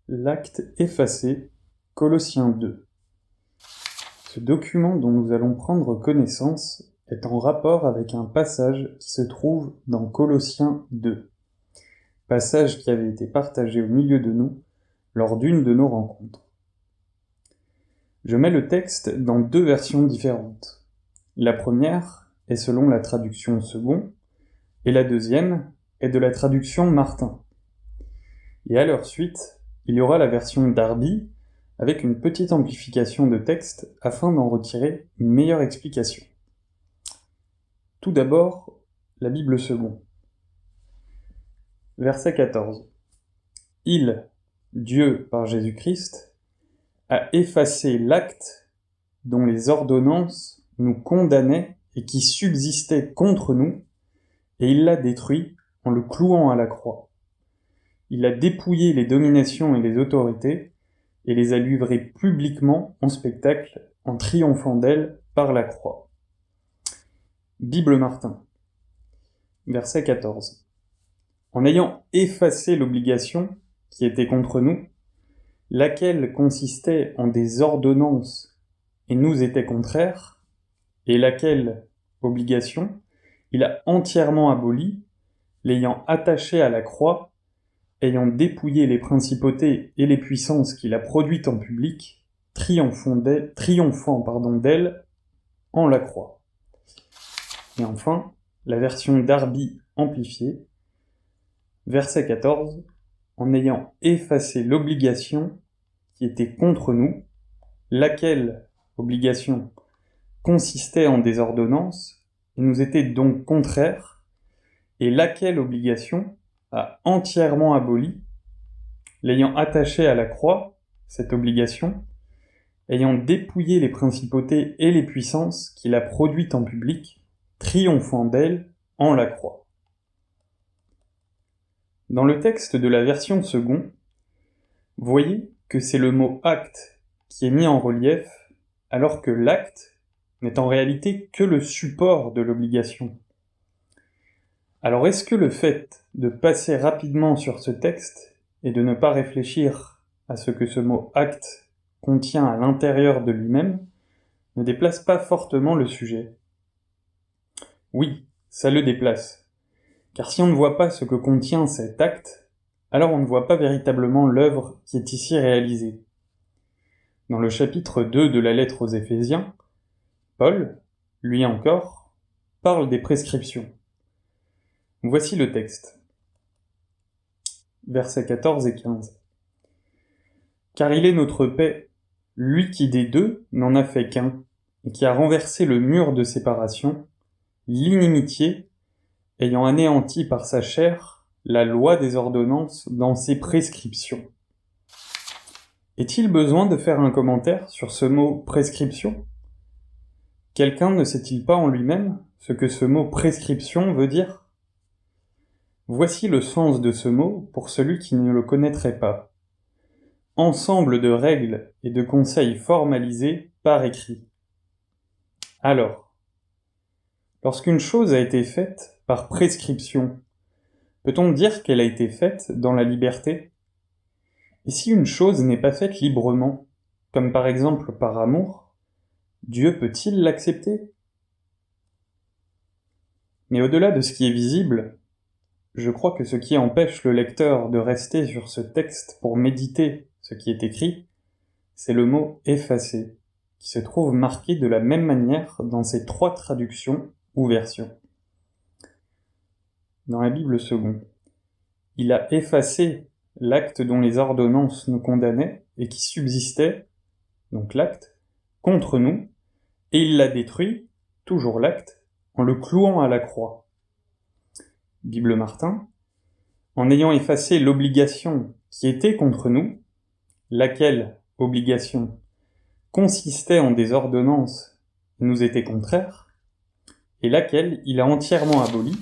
L'acte effacé, Colossiens 2. Ce document dont nous allons prendre connaissance est en rapport avec un passage qui se trouve dans Colossiens 2, passage qui avait été partagé au milieu de nous lors d'une de nos rencontres. Je mets le texte dans deux versions différentes. La première est selon la traduction Second, et la deuxième est de la traduction Martin. Et à leur suite, il y aura la version Darby, avec une petite amplification de texte afin d'en retirer une meilleure explication. Tout d'abord, la Bible Second. Verset 14. Il, Dieu par Jésus-Christ, a effacé l'acte dont les ordonnances nous condamnaient et qui subsistait contre nous, et il l'a détruit en le clouant à la croix. Il a dépouillé les dominations et les autorités, et les a livrées publiquement en spectacle, en triomphant d'elles par la croix. Bible Martin. Verset 14. En ayant effacé l'obligation qui était contre nous, laquelle consistait en des ordonnances et nous était contraire, et laquelle obligation il a entièrement abolie, l'ayant attachée à la croix, ayant dépouillé les principautés et les puissances qu'il a produites en public, triomphant d'elles en la croix. Et enfin, la version Darby amplifiée, verset 14, en ayant effacé l'obligation qui était contre nous, laquelle obligation consistait en des ordonnances et nous était donc contraire, et laquelle obligation a entièrement aboli, l'ayant attaché à la croix, cette obligation, ayant dépouillé les principautés et les puissances qu'il a produites en public, triomphant d'elles en la croix. Dans le texte de la version Second, voyez que c'est le mot acte qui est mis en relief, alors que l'acte n'est en réalité que le support de l'obligation. Alors est-ce que le fait de passer rapidement sur ce texte et de ne pas réfléchir à ce que ce mot acte contient à l'intérieur de lui-même ne déplace pas fortement le sujet? Oui, ça le déplace. Car si on ne voit pas ce que contient cet acte, alors on ne voit pas véritablement l'œuvre qui est ici réalisée. Dans le chapitre 2 de la lettre aux Éphésiens, Paul, lui encore, parle des prescriptions. Voici le texte. Versets 14 et 15. Car il est notre paix, lui qui des deux n'en a fait qu'un, et qui a renversé le mur de séparation, l'inimitié, ayant anéanti par sa chair la loi des ordonnances dans ses prescriptions. Est-il besoin de faire un commentaire sur ce mot prescription? Quelqu'un ne sait-il pas en lui-même ce que ce mot prescription veut dire? Voici le sens de ce mot pour celui qui ne le connaîtrait pas. Ensemble de règles et de conseils formalisés par écrit. Alors, lorsqu'une chose a été faite par prescription, peut-on dire qu'elle a été faite dans la liberté? Et si une chose n'est pas faite librement, comme par exemple par amour, Dieu peut-il l'accepter? Mais au-delà de ce qui est visible, je crois que ce qui empêche le lecteur de rester sur ce texte pour méditer ce qui est écrit, c'est le mot « effacer », qui se trouve marqué de la même manière dans ces trois traductions ou versions. Dans la Bible Second, il a effacé l'acte dont les ordonnances nous condamnaient et qui subsistait, donc l'acte, contre nous, et il l'a détruit, toujours l'acte, en le clouant à la croix. Bible Martin, en ayant effacé l'obligation qui était contre nous, laquelle obligation consistait en des ordonnances et nous était contraire, et laquelle il a entièrement abolie,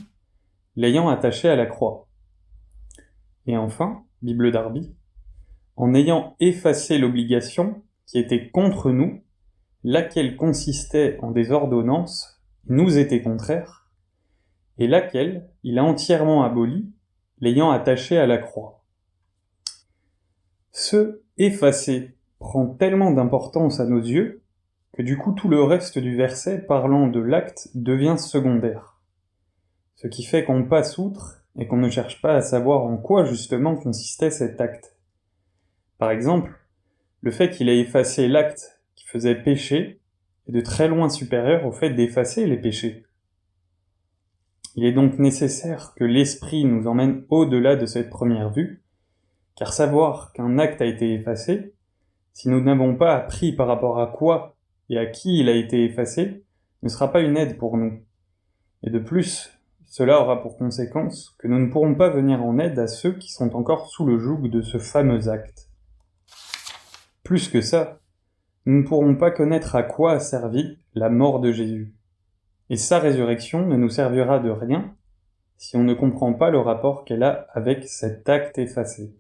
l'ayant attaché à la croix. Et enfin, Bible Darby, en ayant effacé l'obligation qui était contre nous, laquelle consistait en des ordonnances, nous était contraire, et laquelle il a entièrement abolie, l'ayant attaché à la croix. Ce « effacer » prend tellement d'importance à nos yeux que du coup tout le reste du verset parlant de l'acte devient secondaire. Ce qui fait qu'on passe outre et qu'on ne cherche pas à savoir en quoi justement consistait cet acte. Par exemple, le fait qu'il ait effacé l'acte qui faisait pécher est de très loin supérieur au fait d'effacer les péchés. Il est donc nécessaire que l'esprit nous emmène au-delà de cette première vue, car savoir qu'un acte a été effacé, si nous n'avons pas appris par rapport à quoi et à qui il a été effacé, ne sera pas une aide pour nous. Et de plus, cela aura pour conséquence que nous ne pourrons pas venir en aide à ceux qui sont encore sous le joug de ce fameux acte. Plus que ça, nous ne pourrons pas connaître à quoi a servi la mort de Jésus. Et sa résurrection ne nous servira de rien si on ne comprend pas le rapport qu'elle a avec cet acte effacé.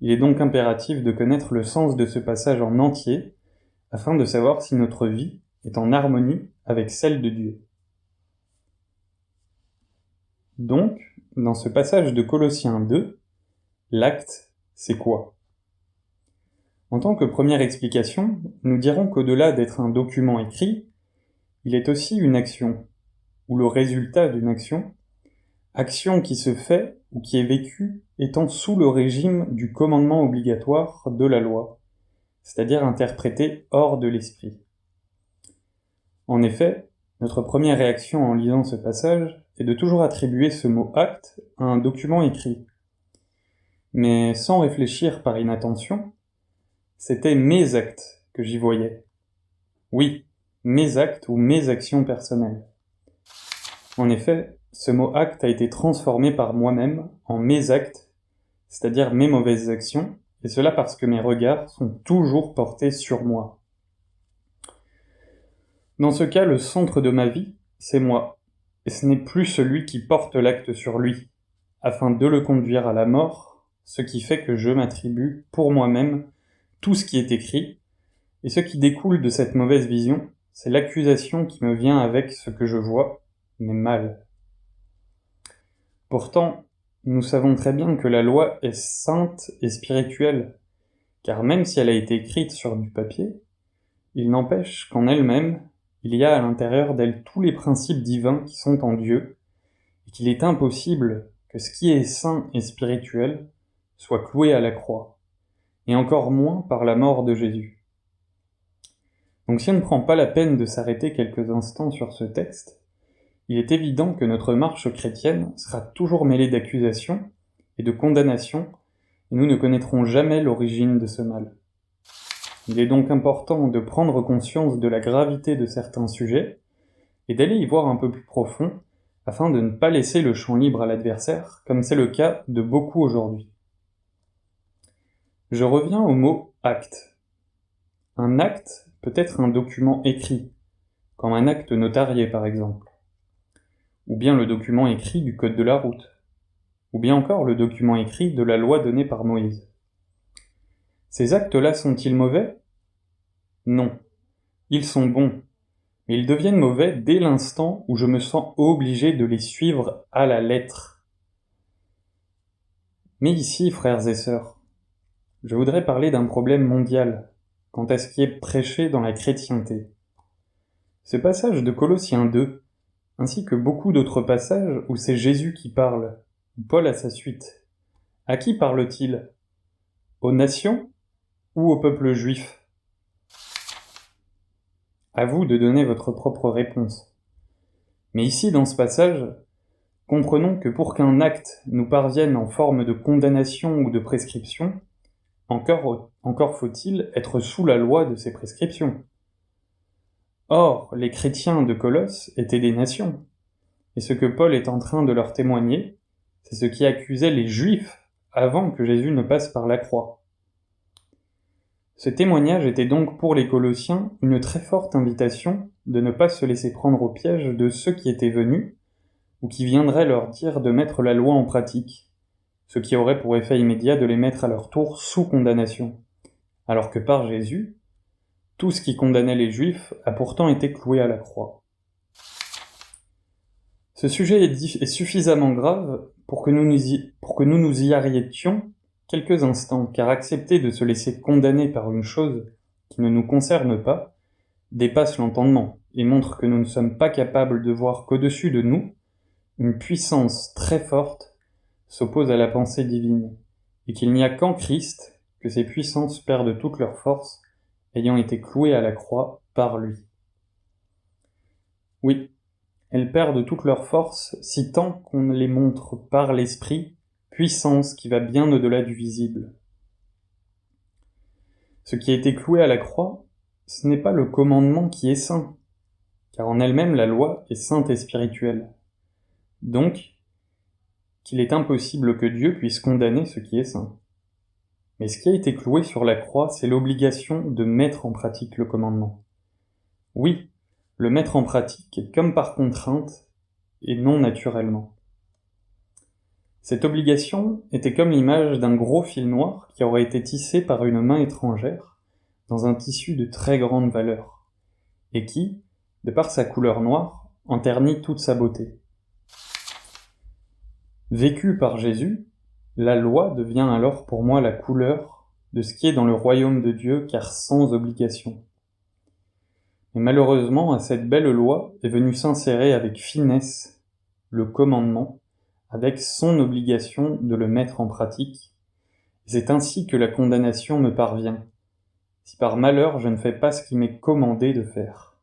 Il est donc impératif de connaître le sens de ce passage en entier afin de savoir si notre vie est en harmonie avec celle de Dieu. Donc, dans ce passage de Colossiens 2, l'acte, c'est quoi? En tant que première explication, nous dirons qu'au-delà d'être un document écrit, il est aussi une action, ou le résultat d'une action qui se fait ou qui est vécue étant sous le régime du commandement obligatoire de la loi, c'est-à-dire interprété hors de l'esprit. En effet, notre première réaction en lisant ce passage est de toujours attribuer ce mot « acte » à un document écrit. Mais sans réfléchir par inattention, c'était mes actes que j'y voyais. Oui, mes actes ou mes actions personnelles. En effet, ce mot « acte » a été transformé par moi-même en mes actes, c'est-à-dire mes mauvaises actions, et cela parce que mes regards sont toujours portés sur moi. Dans ce cas, le centre de ma vie, c'est moi, et ce n'est plus celui qui porte l'acte sur lui, afin de le conduire à la mort, ce qui fait que je m'attribue pour moi-même tout ce qui est écrit, et ce qui découle de cette mauvaise vision, c'est l'accusation qui me vient avec ce que je vois, mais mal. Pourtant, nous savons très bien que la loi est sainte et spirituelle, car même si elle a été écrite sur du papier, il n'empêche qu'en elle-même, il y a à l'intérieur d'elle tous les principes divins qui sont en Dieu, et qu'il est impossible que ce qui est saint et spirituel soit cloué à la croix, et encore moins par la mort de Jésus. Donc si on ne prend pas la peine de s'arrêter quelques instants sur ce texte, il est évident que notre marche chrétienne sera toujours mêlée d'accusations et de condamnations, et nous ne connaîtrons jamais l'origine de ce mal. Il est donc important de prendre conscience de la gravité de certains sujets, et d'aller y voir un peu plus profond, afin de ne pas laisser le champ libre à l'adversaire, comme c'est le cas de beaucoup aujourd'hui. Je reviens au mot « acte ». Un acte peut être un document écrit, comme un acte notarié par exemple, ou bien le document écrit du code de la route, ou bien encore le document écrit de la loi donnée par Moïse. Ces actes-là sont-ils mauvais? Non. Ils sont bons, mais ils deviennent mauvais dès l'instant où je me sens obligé de les suivre à la lettre. Mais ici, frères et sœurs, je voudrais parler d'un problème mondial, quant à ce qui est prêché dans la chrétienté. Ce passage de Colossiens 2, ainsi que beaucoup d'autres passages où c'est Jésus qui parle, ou Paul à sa suite, à qui parle-t-il? Aux nations ou au peuple juif? À vous de donner votre propre réponse. Mais ici, dans ce passage, comprenons que pour qu'un acte nous parvienne en forme de condamnation ou de prescription, encore faut-il être sous la loi de ces prescriptions. Or, les chrétiens de Colosse étaient des nations, et ce que Paul est en train de leur témoigner, c'est ce qui accusait les Juifs avant que Jésus ne passe par la croix. Ce témoignage était donc pour les Colossiens une très forte invitation de ne pas se laisser prendre au piège de ceux qui étaient venus, ou qui viendraient leur dire de mettre la loi en pratique, ce qui aurait pour effet immédiat de les mettre à leur tour sous condamnation, alors que par Jésus, tout ce qui condamnait les Juifs a pourtant été cloué à la croix. Ce sujet est suffisamment grave pour que nous nous y arrêtions, quelques instants, car accepter de se laisser condamner par une chose qui ne nous concerne pas dépasse l'entendement et montre que nous ne sommes pas capables de voir qu'au-dessus de nous, une puissance très forte s'oppose à la pensée divine, et qu'il n'y a qu'en Christ que ces puissances perdent toute leur force, ayant été clouées à la croix par lui. Oui, elles perdent toute leur force si tant qu'on les montre par l'esprit, puissance qui va bien au-delà du visible. Ce qui a été cloué à la croix, ce n'est pas le commandement qui est saint, car en elle-même la loi est sainte et spirituelle. Donc, qu'il est impossible que Dieu puisse condamner ce qui est saint. Mais ce qui a été cloué sur la croix, c'est l'obligation de mettre en pratique le commandement. Oui, le mettre en pratique comme par contrainte et non naturellement. Cette obligation était comme l'image d'un gros fil noir qui aurait été tissé par une main étrangère dans un tissu de très grande valeur, et qui, de par sa couleur noire, en ternit toute sa beauté. Vécue par Jésus, la loi devient alors pour moi la couleur de ce qui est dans le royaume de Dieu, car sans obligation. Mais malheureusement, à cette belle loi est venu s'insérer avec finesse le commandement, avec son obligation de le mettre en pratique. C'est ainsi que la condamnation me parvient, si par malheur je ne fais pas ce qui m'est commandé de faire.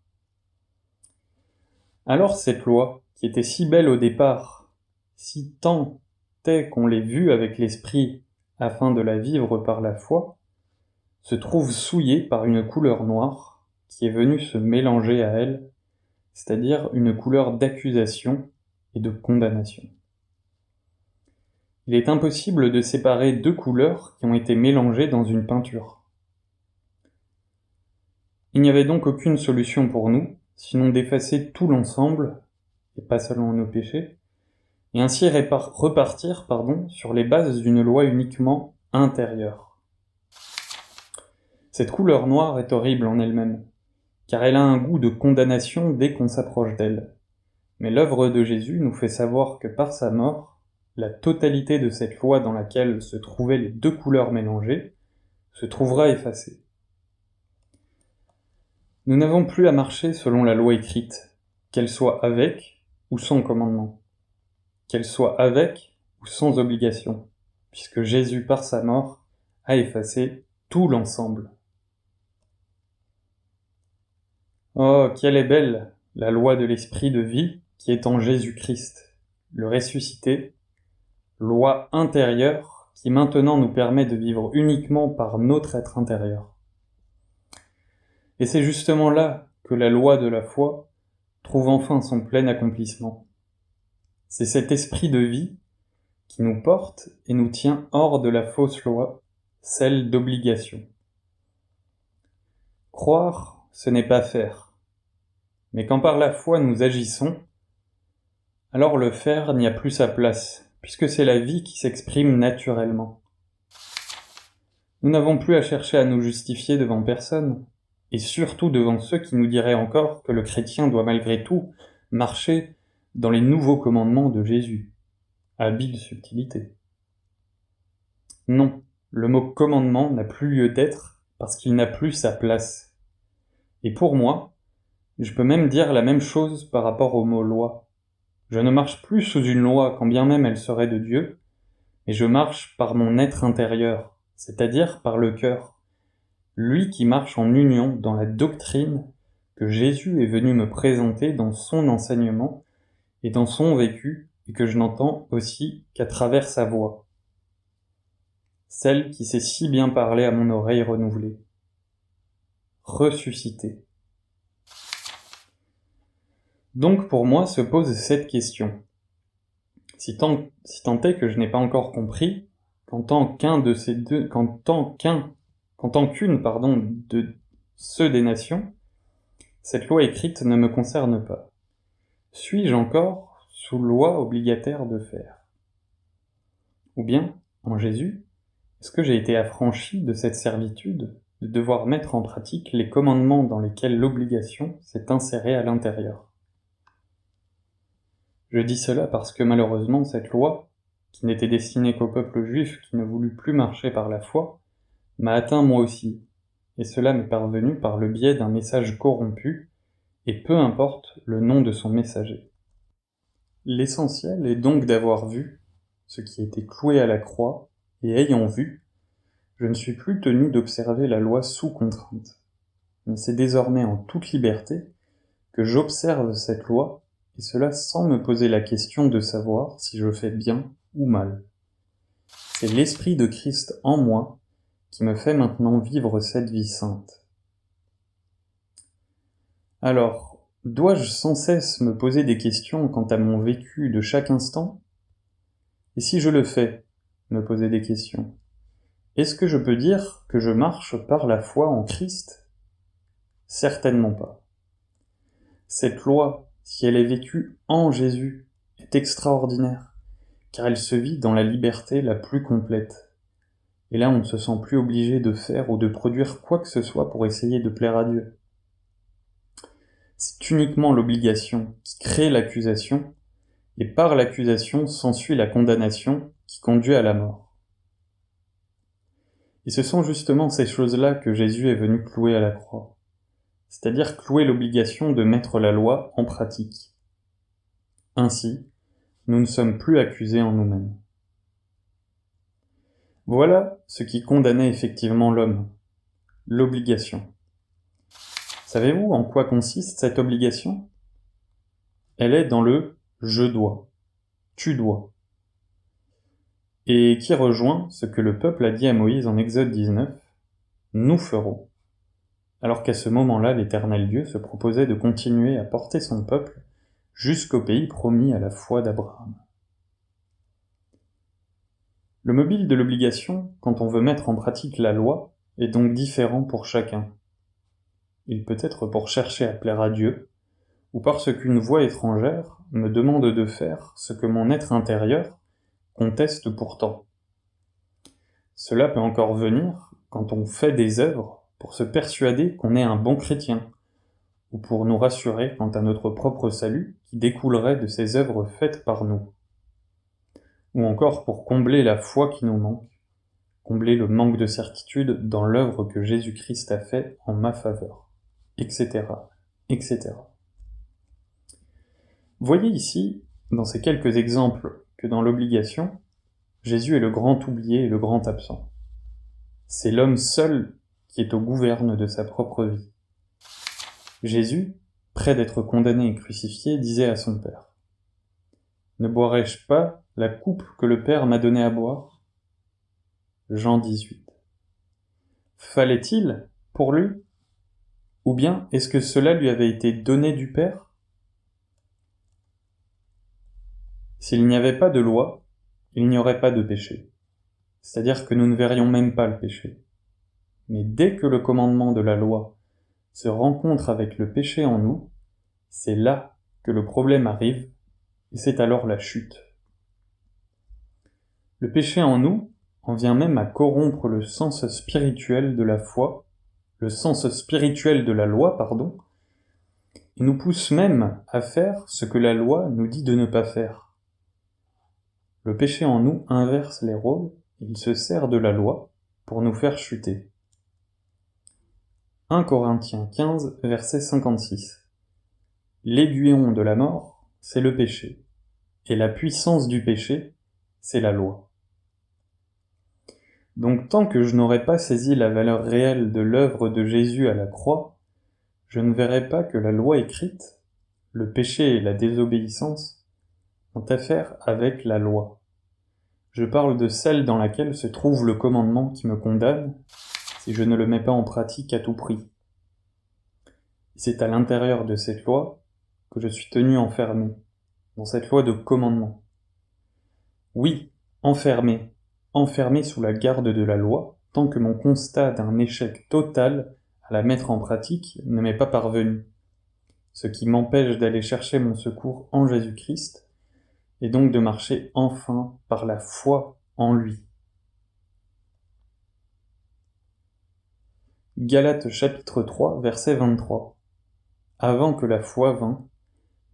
Alors cette loi, qui était si belle au départ, si tant est qu'on l'ait vue avec l'esprit afin de la vivre par la foi, se trouve souillée par une couleur noire qui est venue se mélanger à elle, c'est-à-dire une couleur d'accusation et de condamnation. Il est impossible de séparer deux couleurs qui ont été mélangées dans une peinture. Il n'y avait donc aucune solution pour nous, sinon d'effacer tout l'ensemble, et pas seulement nos péchés, et ainsi repartir sur les bases d'une loi uniquement intérieure. Cette couleur noire est horrible en elle-même, car elle a un goût de condamnation dès qu'on s'approche d'elle. Mais l'œuvre de Jésus nous fait savoir que par sa mort, la totalité de cette loi dans laquelle se trouvaient les deux couleurs mélangées se trouvera effacée. Nous n'avons plus à marcher selon la loi écrite, qu'elle soit avec ou sans commandement, qu'elle soit avec ou sans obligation, puisque Jésus, par sa mort, a effacé tout l'ensemble. Oh, quelle est belle la loi de l'esprit de vie qui est en Jésus-Christ, le ressuscité, loi intérieure qui maintenant nous permet de vivre uniquement par notre être intérieur. Et c'est justement là que la loi de la foi trouve enfin son plein accomplissement. C'est cet esprit de vie qui nous porte et nous tient hors de la fausse loi, celle d'obligation. Croire, ce n'est pas faire. Mais quand par la foi nous agissons, alors le faire n'y a plus sa place, puisque c'est la vie qui s'exprime naturellement. Nous n'avons plus à chercher à nous justifier devant personne, et surtout devant ceux qui nous diraient encore que le chrétien doit malgré tout marcher dans les nouveaux commandements de Jésus. Habile subtilité. Non, le mot commandement n'a plus lieu d'être parce qu'il n'a plus sa place. Et pour moi, je peux même dire la même chose par rapport au mot loi. Je ne marche plus sous une loi quand bien même elle serait de Dieu, mais je marche par mon être intérieur, c'est-à-dire par le cœur. Lui qui marche en union dans la doctrine que Jésus est venu me présenter dans son enseignement et dans son vécu, et que je n'entends aussi qu'à travers sa voix. Celle qui sait si bien parler à mon oreille renouvelée. Ressuscité. Donc pour moi se pose cette question. Si tant est que je n'ai pas encore compris qu'en tant qu'une de ceux des nations, cette loi écrite ne me concerne pas. Suis-je encore sous loi obligataire de faire? Ou bien, en Jésus, est-ce que j'ai été affranchi de cette servitude de devoir mettre en pratique les commandements dans lesquels l'obligation s'est insérée à l'intérieur? Je dis cela parce que malheureusement cette loi, qui n'était destiné qu'au peuple juif qui ne voulut plus marcher par la foi, m'a atteint moi aussi, et cela m'est parvenu par le biais d'un message corrompu, et peu importe le nom de son messager. L'essentiel est donc d'avoir vu ce qui était cloué à la croix, et ayant vu, je ne suis plus tenu d'observer la loi sous contrainte, mais c'est désormais en toute liberté que j'observe cette loi, et cela sans me poser la question de savoir si je fais bien ou mal. C'est l'Esprit de Christ en moi qui me fait maintenant vivre cette vie sainte. Alors, dois-je sans cesse me poser des questions quant à mon vécu de chaque instant? Et si je le fais, me poser des questions, est-ce que je peux dire que je marche par la foi en Christ? Certainement pas. Cette loi, si elle est vécue en Jésus, est extraordinaire, car elle se vit dans la liberté la plus complète. Et là, on ne se sent plus obligé de faire ou de produire quoi que ce soit pour essayer de plaire à Dieu. C'est uniquement l'obligation qui crée l'accusation, et par l'accusation s'ensuit la condamnation qui conduit à la mort. Et ce sont justement ces choses-là que Jésus est venu clouer à la croix, c'est-à-dire clouer l'obligation de mettre la loi en pratique. Ainsi, nous ne sommes plus accusés en nous-mêmes. Voilà ce qui condamnait effectivement l'homme, l'obligation. Savez-vous en quoi consiste cette obligation? Elle est dans le « je dois »,« tu dois », et qui rejoint ce que le peuple a dit à Moïse en Exode 19, « nous ferons », alors qu'à ce moment-là, l'Éternel Dieu se proposait de continuer à porter son peuple jusqu'au pays promis à la foi d'Abraham. Le mobile de l'obligation, quand on veut mettre en pratique la loi, est donc différent pour chacun. Il peut être pour chercher à plaire à Dieu, ou parce qu'une voix étrangère me demande de faire ce que mon être intérieur conteste pourtant. Cela peut encore venir quand on fait des œuvres pour se persuader qu'on est un bon chrétien, ou pour nous rassurer quant à notre propre salut qui découlerait de ces œuvres faites par nous, ou encore pour combler la foi qui nous manque, combler le manque de certitude dans l'œuvre que Jésus-Christ a fait en ma faveur, etc., etc. Voyez ici, dans ces quelques exemples, que dans l'obligation, Jésus est le grand oublié et le grand absent. C'est l'homme seul qui est au gouverne de sa propre vie. Jésus, près d'être condamné et crucifié, disait à son Père : « Ne boirai-je pas la coupe que le Père m'a donnée à boire » Jean 18. Fallait-il, pour lui? Ou bien est-ce que cela lui avait été donné du Père? S'il n'y avait pas de loi, il n'y aurait pas de péché. C'est-à-dire que nous ne verrions même pas le péché. Mais dès que le commandement de la loi se rencontre avec le péché en nous, c'est là que le problème arrive, et c'est alors la chute. Le péché en nous en vient même à corrompre le sens spirituel de la foi, le sens spirituel de la loi, pardon, et nous pousse même à faire ce que la loi nous dit de ne pas faire. Le péché en nous inverse les rôles, et il se sert de la loi pour nous faire chuter. 1 Corinthiens 15, verset 56. L'aiguillon de la mort, c'est le péché, et la puissance du péché, c'est la loi. Donc tant que je n'aurai pas saisi la valeur réelle de l'œuvre de Jésus à la croix, je ne verrai pas que la loi écrite, le péché et la désobéissance, ont affaire avec la loi. Je parle de celle dans laquelle se trouve le commandement qui me condamne, si je ne le mets pas en pratique à tout prix. C'est à l'intérieur de cette loi que je suis tenu enfermé, dans cette loi de commandement. Oui, enfermé sous la garde de la loi, tant que mon constat d'un échec total à la mettre en pratique ne m'est pas parvenu, ce qui m'empêche d'aller chercher mon secours en Jésus-Christ, et donc de marcher enfin par la foi en lui. Galates chapitre 3, verset 23. Avant que la foi vînt,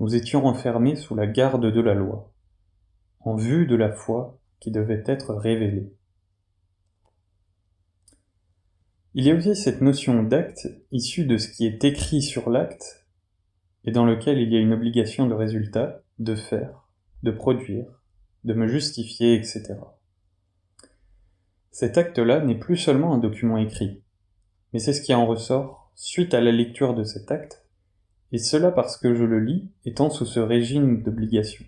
nous étions enfermés sous la garde de la loi, en vue de la foi qui devait être révélé. Il y a aussi cette notion d'acte issue de ce qui est écrit sur l'acte et dans lequel il y a une obligation de résultat, de faire, de produire, de me justifier, etc. Cet acte-là n'est plus seulement un document écrit, mais c'est ce qui en ressort suite à la lecture de cet acte, et cela parce que je le lis étant sous ce régime d'obligation.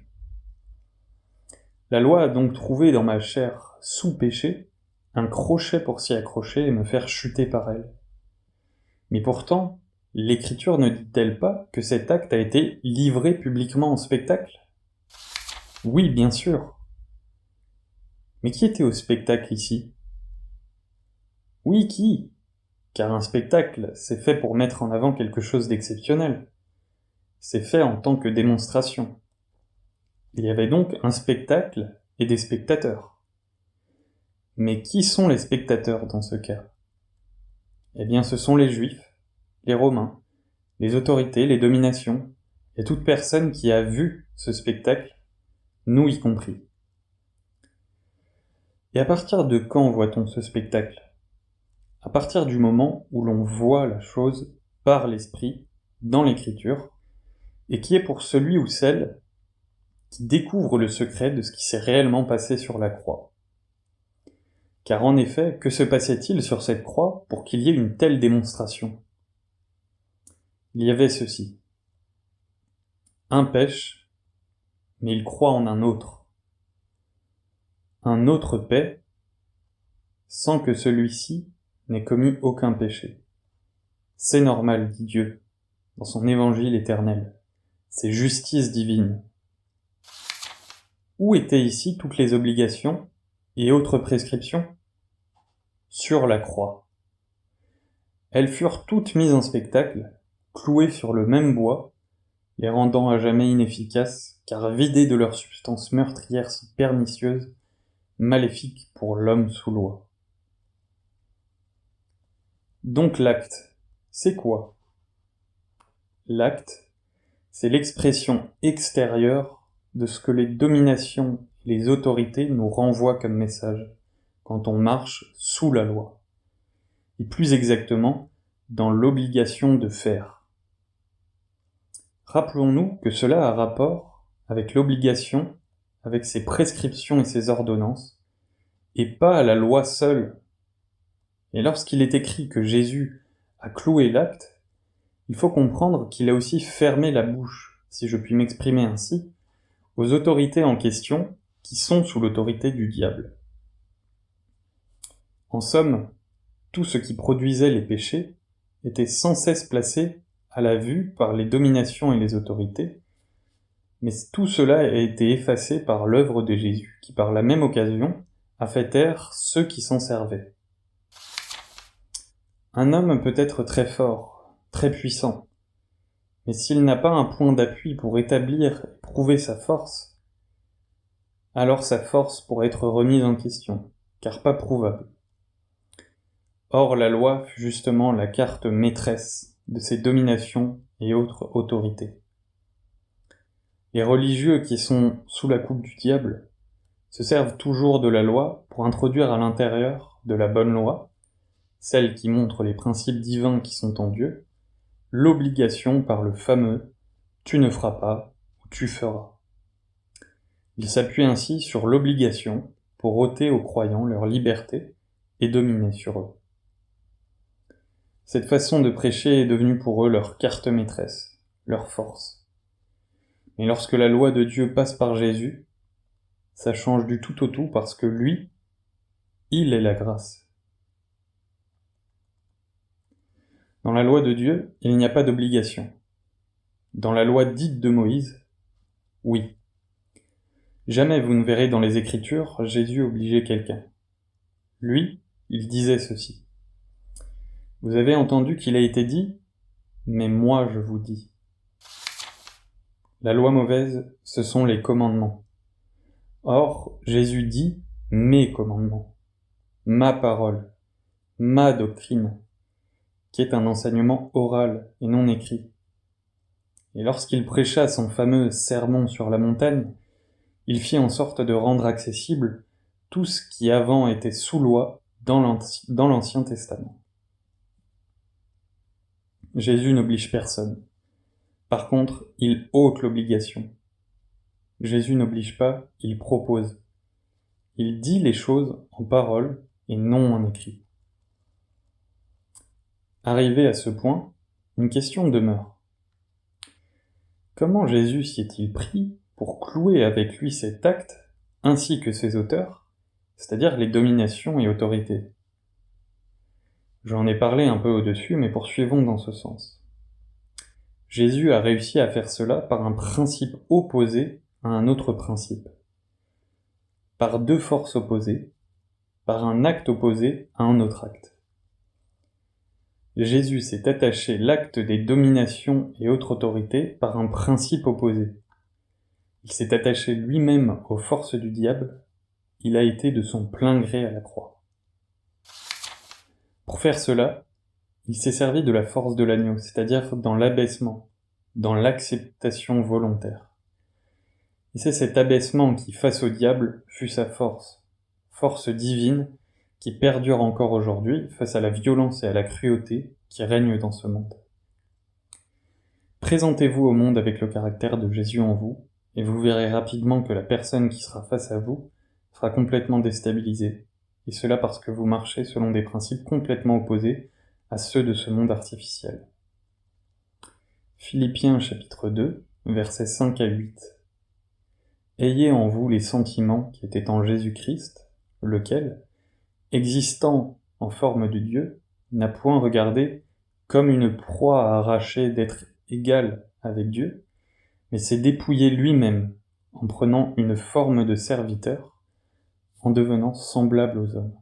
La loi a donc trouvé dans ma chair, sous péché, un crochet pour s'y accrocher et me faire chuter par elle. Mais pourtant, l'Écriture ne dit-elle pas que cet acte a été livré publiquement en spectacle? Oui, bien sûr. Mais qui était au spectacle ici? Oui, qui? Car un spectacle, c'est fait pour mettre en avant quelque chose d'exceptionnel. C'est fait en tant que démonstration. Il y avait donc un spectacle et des spectateurs. Mais qui sont les spectateurs dans ce cas? Eh bien, ce sont les Juifs, les Romains, les autorités, les dominations, et toute personne qui a vu ce spectacle, nous y compris. Et à partir de quand voit-on ce spectacle? À partir du moment où l'on voit la chose par l'Esprit, dans l'Écriture, et qui est pour celui ou celle qui découvre le secret de ce qui s'est réellement passé sur la croix. Car en effet, que se passait-il sur cette croix pour qu'il y ait une telle démonstration? Il y avait ceci. Un pêche, mais il croit en un autre. Un autre paie, sans que celui-ci n'ait commis aucun péché. C'est normal, dit Dieu, dans son évangile éternel. C'est justice divine. Où étaient ici toutes les obligations et autres prescriptions? Sur la croix. Elles furent toutes mises en spectacle, clouées sur le même bois, les rendant à jamais inefficaces, car vidées de leur substance meurtrière si pernicieuse, maléfique pour l'homme sous loi. Donc l'acte, c'est quoi? L'acte, c'est l'expression extérieure de ce que les dominations et les autorités nous renvoient comme message quand on marche sous la loi, et plus exactement dans l'obligation de faire. Rappelons-nous que cela a rapport avec l'obligation, avec ses prescriptions et ses ordonnances, et pas à la loi seule. Et lorsqu'il est écrit que Jésus a cloué l'acte, il faut comprendre qu'il a aussi fermé la bouche, si je puis m'exprimer ainsi, aux autorités en question qui sont sous l'autorité du diable. En somme, tout ce qui produisait les péchés était sans cesse placé à la vue par les dominations et les autorités, mais tout cela a été effacé par l'œuvre de Jésus, qui par la même occasion a fait taire ceux qui s'en servaient. Un homme peut être très fort, très puissant, mais s'il n'a pas un point d'appui pour établir et prouver sa force, alors sa force pourrait être remise en question, car pas prouvable. Or la loi fut justement la carte maîtresse de ces dominations et autres autorités. Les religieux qui sont sous la coupe du diable se servent toujours de la loi pour introduire à l'intérieur de la bonne loi, celle qui montre les principes divins qui sont en Dieu, l'obligation par le fameux « tu ne feras pas » ou « tu feras ». Ils s'appuient ainsi sur l'obligation pour ôter aux croyants leur liberté et dominer sur eux. Cette façon de prêcher est devenue pour eux leur carte maîtresse, leur force. Mais lorsque la loi de Dieu passe par Jésus, ça change du tout au tout parce que lui, il est la grâce. Dans la loi de Dieu, il n'y a pas d'obligation. Dans la loi dite de Moïse, oui. Jamais vous ne verrez dans les Écritures Jésus obliger quelqu'un. Lui, il disait ceci. Vous avez entendu qu'il a été dit, mais moi je vous dis. La loi mauvaise, ce sont les commandements. Or, Jésus dit mes commandements, ma parole, ma doctrine, qui est un enseignement oral et non écrit. Et lorsqu'il prêcha son fameux sermon sur la montagne, il fit en sorte de rendre accessible tout ce qui avant était sous loi dans l'Ancien Testament. Jésus n'oblige personne. Par contre, il ôte l'obligation. Jésus n'oblige pas, il propose. Il dit les choses en parole et non en écrit. Arrivé à ce point, une question demeure. Comment Jésus s'y est-il pris pour clouer avec lui cet acte, ainsi que ses auteurs, c'est-à-dire les dominations et autorités? J'en ai parlé un peu au-dessus, mais poursuivons dans ce sens. Jésus a réussi à faire cela par un principe opposé à un autre principe, par deux forces opposées, par un acte opposé à un autre acte. Jésus s'est attaché l'acte des dominations et autres autorités par un principe opposé. Il s'est attaché lui-même aux forces du diable, il a été de son plein gré à la croix. Pour faire cela, il s'est servi de la force de l'agneau, c'est-à-dire dans l'abaissement, dans l'acceptation volontaire. Et c'est cet abaissement qui, face au diable, fut sa force divine, qui perdure encore aujourd'hui face à la violence et à la cruauté qui règnent dans ce monde. Présentez-vous au monde avec le caractère de Jésus en vous, et vous verrez rapidement que la personne qui sera face à vous sera complètement déstabilisée, et cela parce que vous marchez selon des principes complètement opposés à ceux de ce monde artificiel. Philippiens chapitre 2, versets 5 à 8. Ayez en vous les sentiments qui étaient en Jésus-Christ, lequel, existant en forme de Dieu, n'a point regardé comme une proie à arracher d'être égal avec Dieu, mais s'est dépouillé lui-même en prenant une forme de serviteur, en devenant semblable aux hommes.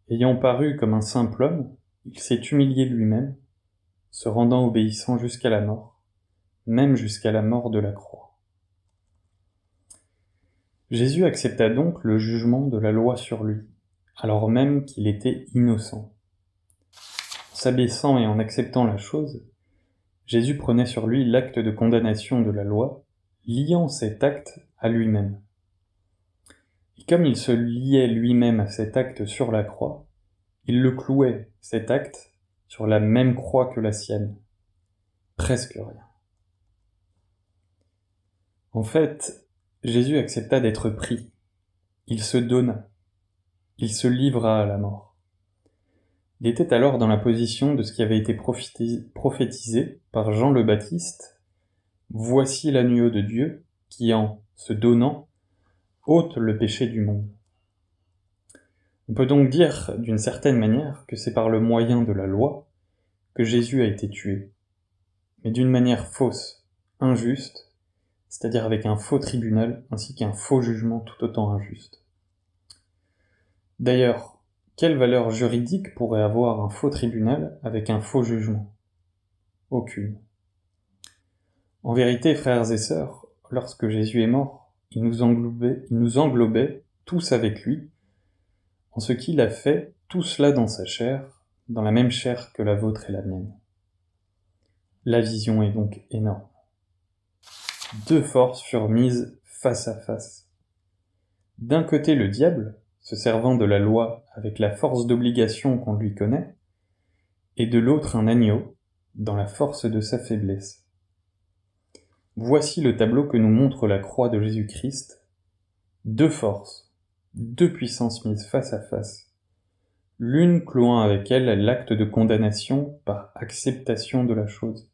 Ayant paru comme un simple homme, il s'est humilié lui-même, se rendant obéissant jusqu'à la mort, même jusqu'à la mort de la croix. Jésus accepta donc le jugement de la loi sur lui, alors même qu'il était innocent. En s'abaissant et en acceptant la chose, Jésus prenait sur lui l'acte de condamnation de la loi, liant cet acte à lui-même. Et comme il se liait lui-même à cet acte sur la croix, il le clouait, cet acte, sur la même croix que la sienne. Presque rien. En fait, Jésus accepta d'être pris. Il se donna. Il se livra à la mort. Il était alors dans la position de ce qui avait été prophétisé par Jean le Baptiste. Voici l'agneau de Dieu qui, en se donnant, ôte le péché du monde. On peut donc dire, d'une certaine manière, que c'est par le moyen de la loi que Jésus a été tué, mais d'une manière fausse, injuste, c'est-à-dire avec un faux tribunal ainsi qu'un faux jugement tout autant injuste. D'ailleurs, quelle valeur juridique pourrait avoir un faux tribunal avec un faux jugement? Aucune. En vérité, frères et sœurs, lorsque Jésus est mort, il nous englobait tous avec lui, en ce qu'il a fait tout cela dans sa chair, dans la même chair que la vôtre et la mienne. La vision est donc énorme. Deux forces furent mises face à face. D'un côté le diable, se servant de la loi avec la force d'obligation qu'on lui connaît, et de l'autre un agneau, dans la force de sa faiblesse. Voici le tableau que nous montre la croix de Jésus-Christ. Deux forces, deux puissances mises face à face, l'une clouant avec elle l'acte de condamnation par acceptation de la chose.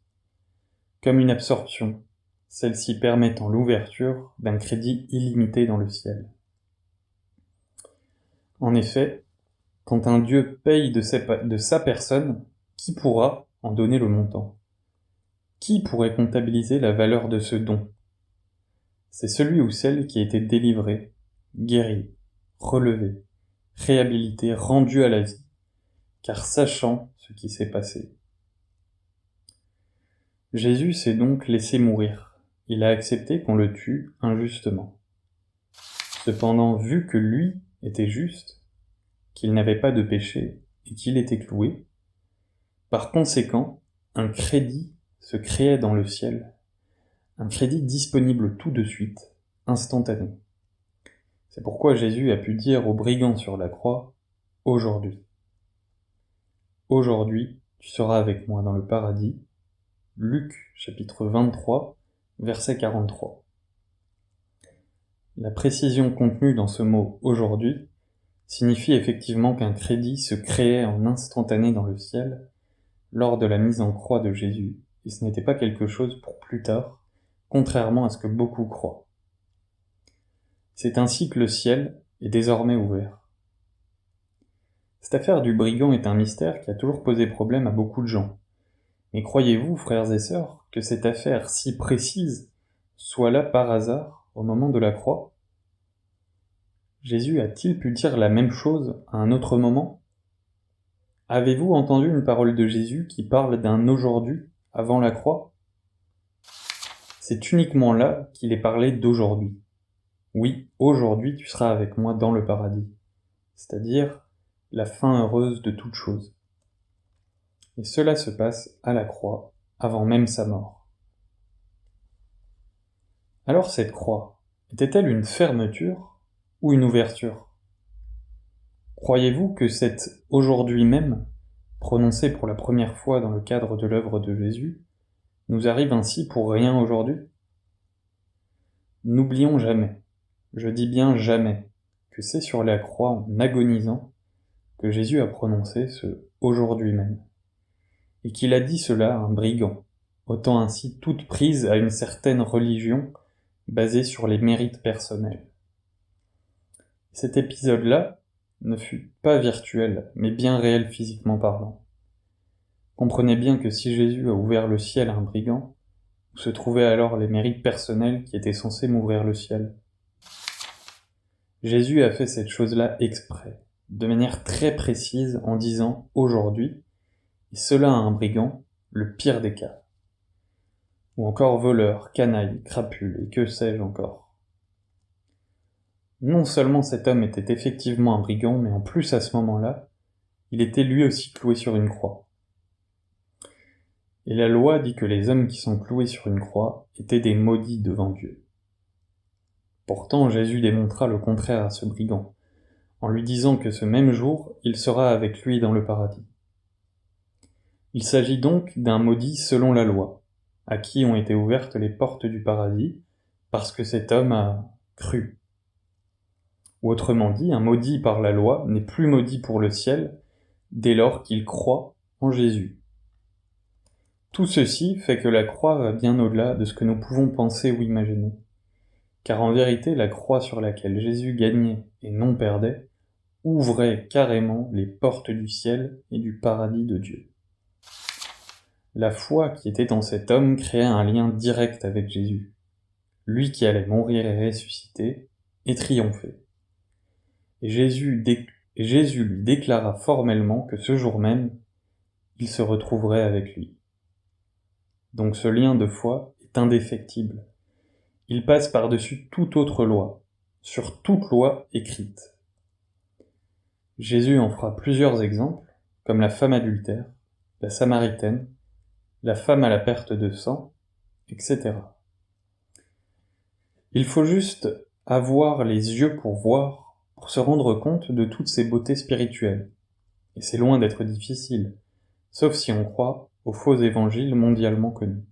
Comme une absorption, celle-ci permettant l'ouverture d'un crédit illimité dans le ciel. En effet, quand un Dieu paye de sa personne, qui pourra en donner le montant? Qui pourrait comptabiliser la valeur de ce don? C'est celui ou celle qui a été délivré, guéri, relevé, réhabilité, rendu à la vie, car sachant ce qui s'est passé. Jésus s'est donc laissé mourir. Il a accepté qu'on le tue injustement. Cependant, vu que lui était juste, qu'il n'avait pas de péché et qu'il était cloué, par conséquent, un crédit se créait dans le ciel, un crédit disponible tout de suite, instantané. C'est pourquoi Jésus a pu dire au brigand sur la croix, « Aujourd'hui. Aujourd'hui, tu seras avec moi dans le paradis. » Luc, chapitre 23, verset 43. La précision contenue dans ce mot « aujourd'hui » signifie effectivement qu'un crédit se créait en instantané dans le ciel lors de la mise en croix de Jésus, et ce n'était pas quelque chose pour plus tard, contrairement à ce que beaucoup croient. C'est ainsi que le ciel est désormais ouvert. Cette affaire du brigand est un mystère qui a toujours posé problème à beaucoup de gens. Mais croyez-vous, frères et sœurs, que cette affaire si précise soit là par hasard au moment de la croix ? Jésus a-t-il pu dire la même chose à un autre moment ? Avez-vous entendu une parole de Jésus qui parle d'un aujourd'hui avant la croix ? C'est uniquement là qu'il est parlé d'aujourd'hui. Oui, aujourd'hui tu seras avec moi dans le paradis, c'est-à-dire la fin heureuse de toute chose. Et cela se passe à la croix, avant même sa mort. Alors cette croix, était-elle une fermeture ou une ouverture ? Croyez-vous que cet « aujourd'hui même », prononcé pour la première fois dans le cadre de l'œuvre de Jésus, nous arrive ainsi pour rien aujourd'hui ? N'oublions jamais, je dis bien jamais, que c'est sur la croix en agonisant que Jésus a prononcé ce « aujourd'hui même », et qu'il a dit cela à un brigand, ôtant ainsi toute prise à une certaine religion basée sur les mérites personnels. Cet épisode-là ne fut pas virtuel, mais bien réel physiquement parlant. Comprenez bien que si Jésus a ouvert le ciel à un brigand, où se trouvaient alors les mérites personnels qui étaient censés m'ouvrir le ciel ? Jésus a fait cette chose-là exprès, de manière très précise en disant « aujourd'hui », et cela à un brigand, le pire des cas. Ou encore voleur, canaille, crapule, et que sais-je encore. Non seulement cet homme était effectivement un brigand, mais en plus à ce moment-là, il était lui aussi cloué sur une croix. Et la loi dit que les hommes qui sont cloués sur une croix étaient des maudits devant Dieu. Pourtant, Jésus démontra le contraire à ce brigand, en lui disant que ce même jour, il sera avec lui dans le paradis. Il s'agit donc d'un maudit selon la loi, à qui ont été ouvertes les portes du paradis, parce que cet homme a cru. Ou autrement dit, un maudit par la loi n'est plus maudit pour le ciel, dès lors qu'il croit en Jésus. Tout ceci fait que la croix va bien au-delà de ce que nous pouvons penser ou imaginer. Car en vérité, la croix sur laquelle Jésus gagnait et non perdait, ouvrait carrément les portes du ciel et du paradis de Dieu. La foi qui était en cet homme créait un lien direct avec Jésus, lui qui allait mourir et ressusciter, et triompher. Et Jésus lui déclara formellement que ce jour même, il se retrouverait avec lui. Donc ce lien de foi est indéfectible. Il passe par-dessus toute autre loi, sur toute loi écrite. Jésus en fera plusieurs exemples, comme la femme adultère, la Samaritaine, la femme à la perte de sang, etc. Il faut juste avoir les yeux pour voir, pour se rendre compte de toutes ces beautés spirituelles. Et c'est loin d'être difficile, sauf si on croit aux faux évangiles mondialement connus.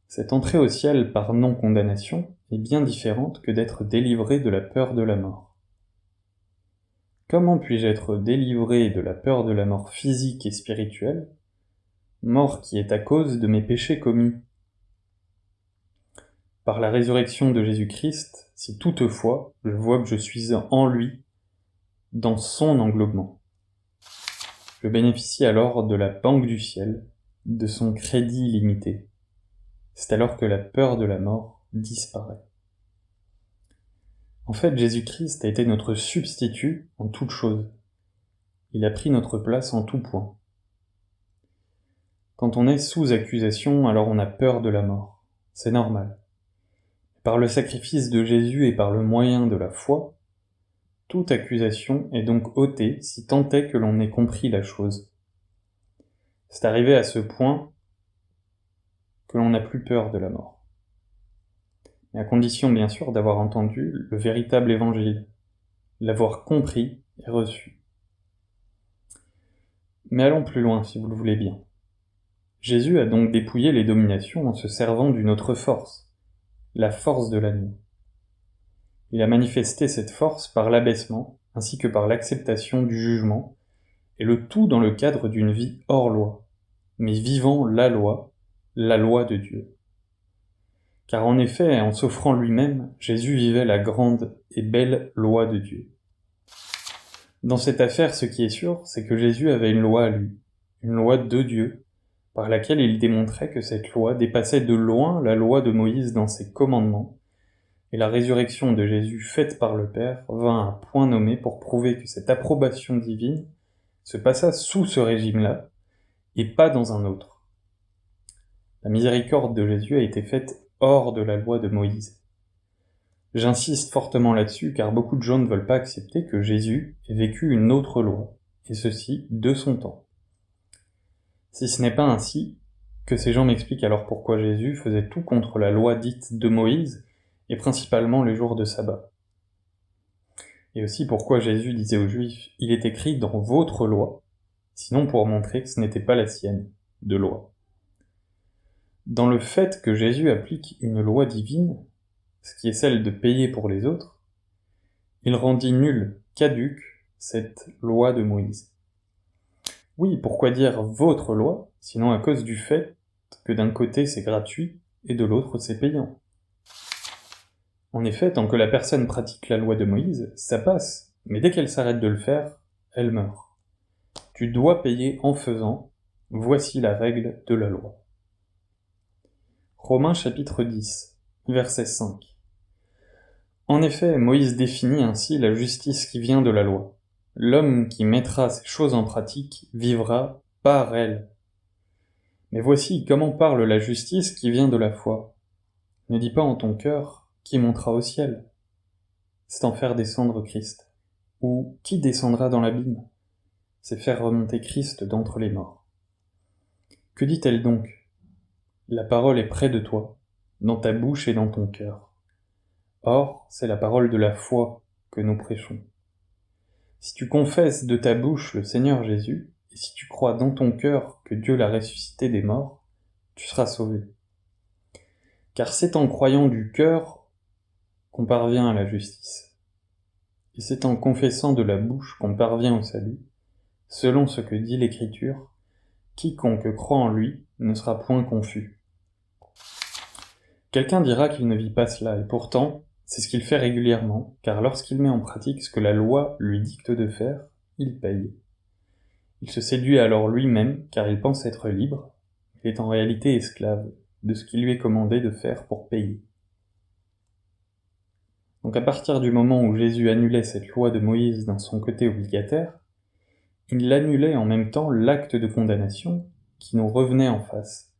Cette entrée au ciel par non-condamnation est bien différente que d'être délivré de la peur de la mort. Comment puis-je être délivré de la peur de la mort physique et spirituelle, mort qui est à cause de mes péchés commis ? Par la résurrection de Jésus-Christ, si toutefois je vois que je suis en lui, dans son englobement. Je bénéficie alors de la banque du ciel, de son crédit illimité. C'est alors que la peur de la mort disparaît. En fait, Jésus-Christ a été notre substitut en toute chose. Il a pris notre place en tout point. Quand on est sous accusation, alors on a peur de la mort. C'est normal. Par le sacrifice de Jésus et par le moyen de la foi, toute accusation est donc ôtée si tant est que l'on ait compris la chose. C'est arrivé à ce point que l'on n'a plus peur de la mort. mais à condition bien sûr d'avoir entendu le véritable évangile, l'avoir compris et reçu. Mais allons plus loin si vous le voulez bien. Jésus a donc dépouillé les dominations en se servant d'une autre force, la force de l'agneau. Il a manifesté cette force par l'abaissement, ainsi que par l'acceptation du jugement, et le tout dans le cadre d'une vie hors loi, mais vivant la loi de Dieu. Car en effet, en s'offrant lui-même, Jésus vivait la grande et belle loi de Dieu. Dans cette affaire, ce qui est sûr, c'est que Jésus avait une loi à lui, une loi de Dieu, par laquelle il démontrait que cette loi dépassait de loin la loi de Moïse dans ses commandements, et la résurrection de Jésus faite par le Père vint à point nommé pour prouver que cette approbation divine se passa sous ce régime-là, et pas dans un autre. La miséricorde de Jésus a été faite hors de la loi de Moïse. J'insiste fortement là-dessus car beaucoup de gens ne veulent pas accepter que Jésus ait vécu une autre loi, et ceci de son temps. Si ce n'est pas ainsi, que ces gens m'expliquent alors pourquoi Jésus faisait tout contre la loi dite de Moïse, et principalement les jours de sabbat. Et aussi pourquoi Jésus disait aux Juifs « Il est écrit dans votre loi », sinon pour montrer que ce n'était pas la sienne, de loi. Dans le fait que Jésus applique une loi divine, ce qui est celle de payer pour les autres, il rendit nulle, caduque, cette loi de Moïse. Oui, pourquoi dire votre loi, sinon à cause du fait que d'un côté c'est gratuit et de l'autre c'est payant. En effet, tant que la personne pratique la loi de Moïse, ça passe, mais dès qu'elle s'arrête de le faire, elle meurt. Tu dois payer en faisant, voici la règle de la loi. Romains chapitre 10, verset 5. En effet, Moïse définit ainsi la justice qui vient de la loi. L'homme qui mettra ces choses en pratique vivra par elles. Mais voici comment parle la justice qui vient de la foi. Ne dis pas en ton cœur qui montera au ciel. C'est en faire descendre Christ. Ou qui descendra dans l'abîme? C'est faire remonter Christ d'entre les morts. Que dit-elle donc? La parole est près de toi, dans ta bouche et dans ton cœur. Or, c'est la parole de la foi que nous prêchons. Si tu confesses de ta bouche le Seigneur Jésus, et si tu crois dans ton cœur que Dieu l'a ressuscité des morts, tu seras sauvé. Car c'est en croyant du cœur qu'on parvient à la justice. Et c'est en confessant de la bouche qu'on parvient au salut, selon ce que dit l'Écriture, quiconque croit en lui ne sera point confus. Quelqu'un dira qu'il ne vit pas cela, et pourtant, c'est ce qu'il fait régulièrement, car lorsqu'il met en pratique ce que la loi lui dicte de faire, il paye. Il se séduit alors lui-même, car il pense être libre, il est en réalité esclave de ce qui lui est commandé de faire pour payer. Donc à partir du moment où Jésus annulait cette loi de Moïse dans son côté obligataire, il annulait en même temps l'acte de condamnation qui nous revenait en face,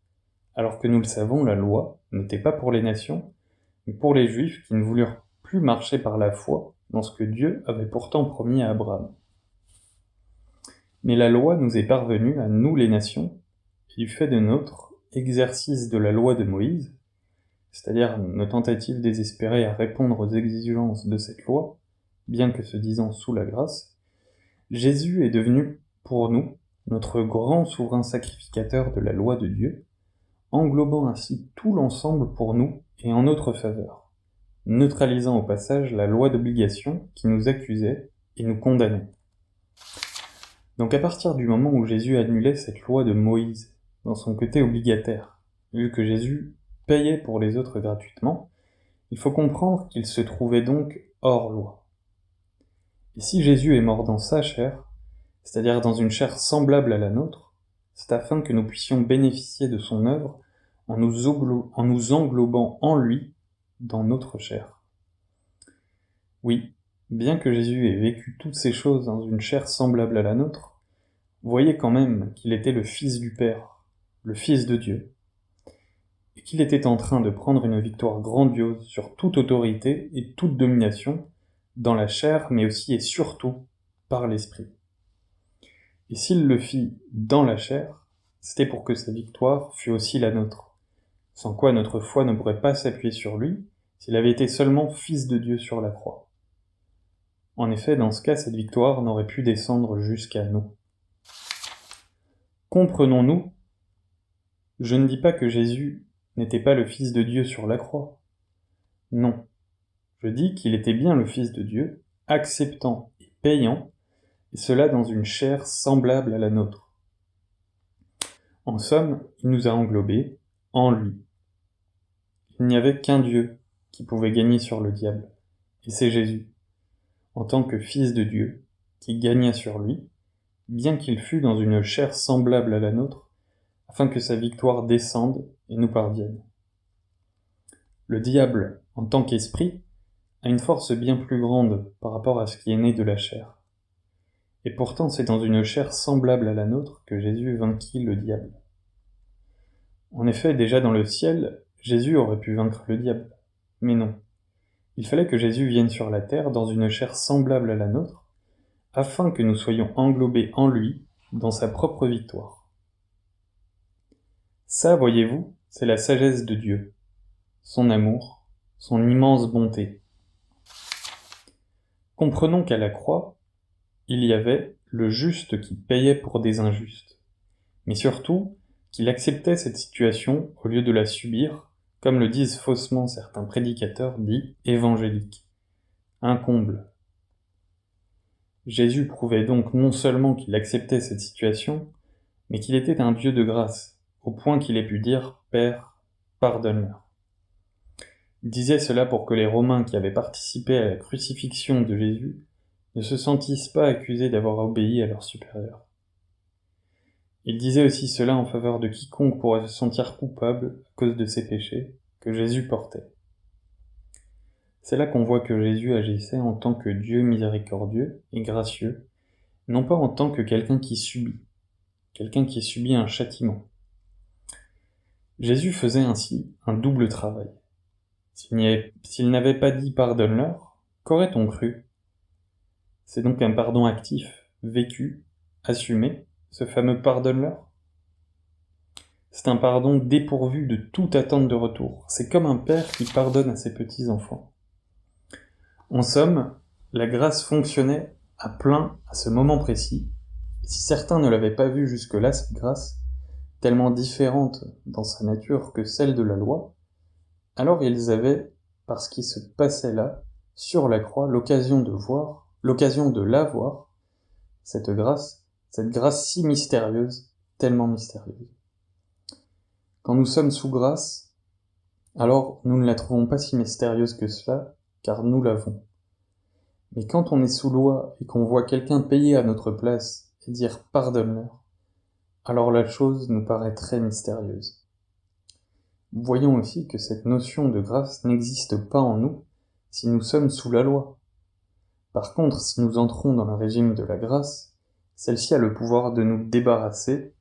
alors que nous le savons, la loi n'était pas pour les nations, mais pour les Juifs qui ne voulurent plus marcher par la foi dans ce que Dieu avait pourtant promis à Abraham. Mais la loi nous est parvenue à nous les nations, du fait de notre exercice de la loi de Moïse, c'est-à-dire nos tentatives désespérées à répondre aux exigences de cette loi, bien que se disant sous la grâce, Jésus est devenu, pour nous, notre grand souverain sacrificateur de la loi de Dieu, englobant ainsi tout l'ensemble pour nous et en notre faveur, neutralisant au passage la loi d'obligation qui nous accusait et nous condamnait. Donc à partir du moment où Jésus annulait cette loi de Moïse, dans son côté obligataire, vu que Jésus payait pour les autres gratuitement, il faut comprendre qu'il se trouvait donc hors loi. Et si Jésus est mort dans sa chair, c'est-à-dire dans une chair semblable à la nôtre, c'est afin que nous puissions bénéficier de son œuvre en nous englobant en lui dans notre chair. Oui, bien que Jésus ait vécu toutes ces choses dans une chair semblable à la nôtre, voyez quand même qu'il était le Fils du Père, le Fils de Dieu, et qu'il était en train de prendre une victoire grandiose sur toute autorité et toute domination, dans la chair, mais aussi et surtout par l'Esprit. Et s'il le fit dans la chair, c'était pour que sa victoire fût aussi la nôtre, sans quoi notre foi ne pourrait pas s'appuyer sur lui, s'il avait été seulement Fils de Dieu sur la croix. En effet, dans ce cas, cette victoire n'aurait pu descendre jusqu'à nous. Comprenons-nous, je ne dis pas que Jésus n'était pas le Fils de Dieu sur la croix. Non, je dis qu'il était bien le Fils de Dieu, acceptant et payant, et cela dans une chair semblable à la nôtre. En somme, il nous a englobés en lui. Il n'y avait qu'un Dieu qui pouvait gagner sur le diable, et c'est Jésus, en tant que Fils de Dieu, qui gagna sur lui, bien qu'il fût dans une chair semblable à la nôtre, afin que sa victoire descende et nous parvienne. Le diable, en tant qu'esprit, a une force bien plus grande par rapport à ce qui est né de la chair. Et pourtant c'est dans une chair semblable à la nôtre que Jésus vainquit le diable. En effet, déjà dans le ciel, Jésus aurait pu vaincre le diable. Mais non. Il fallait que Jésus vienne sur la terre dans une chair semblable à la nôtre, afin que nous soyons englobés en lui, dans sa propre victoire. Ça, voyez-vous, c'est la sagesse de Dieu, son amour, son immense bonté. Comprenons qu'à la croix, il y avait le juste qui payait pour des injustes, mais surtout qu'il acceptait cette situation au lieu de la subir, comme le disent faussement certains prédicateurs dits évangéliques. Un comble. Jésus prouvait donc non seulement qu'il acceptait cette situation, mais qu'il était un Dieu de grâce, au point qu'il ait pu dire « Père, pardonne-leur ». Il disait cela pour que les Romains qui avaient participé à la crucifixion de Jésus ne se sentissent pas accusés d'avoir obéi à leurs supérieurs. Il disait aussi cela en faveur de quiconque pourrait se sentir coupable à cause de ses péchés que Jésus portait. C'est là qu'on voit que Jésus agissait en tant que Dieu miséricordieux et gracieux, non pas en tant que quelqu'un qui subit un châtiment. Jésus faisait ainsi un double travail. S'il n'avait pas dit « pardonne-leur », qu'aurait-on cru ? C'est donc un pardon actif, vécu, assumé, ce fameux « pardonne-leur ». C'est un pardon dépourvu de toute attente de retour. C'est comme un père qui pardonne à ses petits-enfants. En somme, la grâce fonctionnait à plein à ce moment précis. Si certains ne l'avaient pas vu jusque-là, cette grâce, tellement différente dans sa nature que celle de la loi, alors ils avaient, parce qu'il se passait là, sur la croix, l'occasion de la voir, cette grâce si mystérieuse, tellement mystérieuse. Quand nous sommes sous grâce, alors nous ne la trouvons pas si mystérieuse que cela, car nous l'avons. Mais quand on est sous loi et qu'on voit quelqu'un payer à notre place et dire « pardonne-leur », alors la chose nous paraît très mystérieuse. Voyons aussi que cette notion de grâce n'existe pas en nous si nous sommes sous la loi. Par contre, si nous entrons dans le régime de la grâce, celle-ci a le pouvoir de nous débarrasser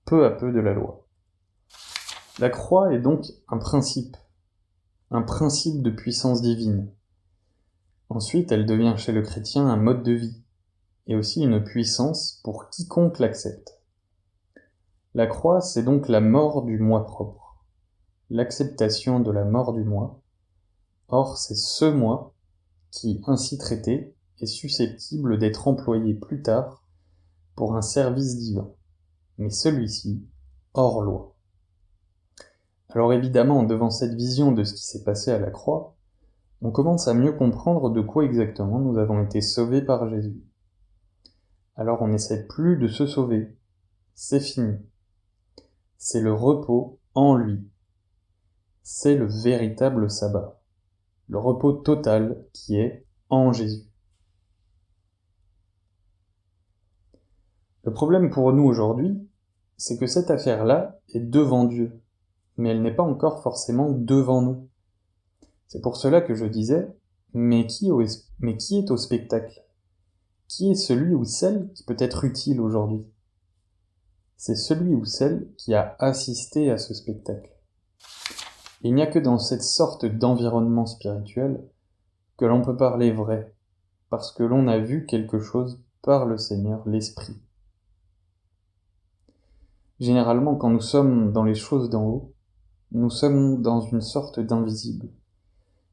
peu à peu de la loi. La croix est donc un principe de puissance divine. Ensuite, elle devient chez le chrétien un mode de vie, et aussi une puissance pour quiconque l'accepte. La croix, c'est donc la mort du moi propre, l'acceptation de la mort du moi. Or, c'est ce moi qui, ainsi traité, est susceptible d'être employé plus tard pour un service divin, mais celui-ci hors loi. Alors évidemment, devant cette vision de ce qui s'est passé à la croix, on commence à mieux comprendre de quoi exactement nous avons été sauvés par Jésus. Alors on n'essaie plus de se sauver, c'est fini. C'est le repos en lui. C'est le véritable sabbat, le repos total qui est en Jésus. Le problème pour nous aujourd'hui, c'est que cette affaire-là est devant Dieu, mais elle n'est pas encore forcément devant nous. C'est pour cela que je disais, mais qui est au spectacle ? Qui est celui ou celle qui peut être utile aujourd'hui ? C'est celui ou celle qui a assisté à ce spectacle. Il n'y a que dans cette sorte d'environnement spirituel que l'on peut parler vrai, parce que l'on a vu quelque chose par le Seigneur, l'Esprit. Généralement, quand nous sommes dans les choses d'en haut, nous sommes dans une sorte d'invisible.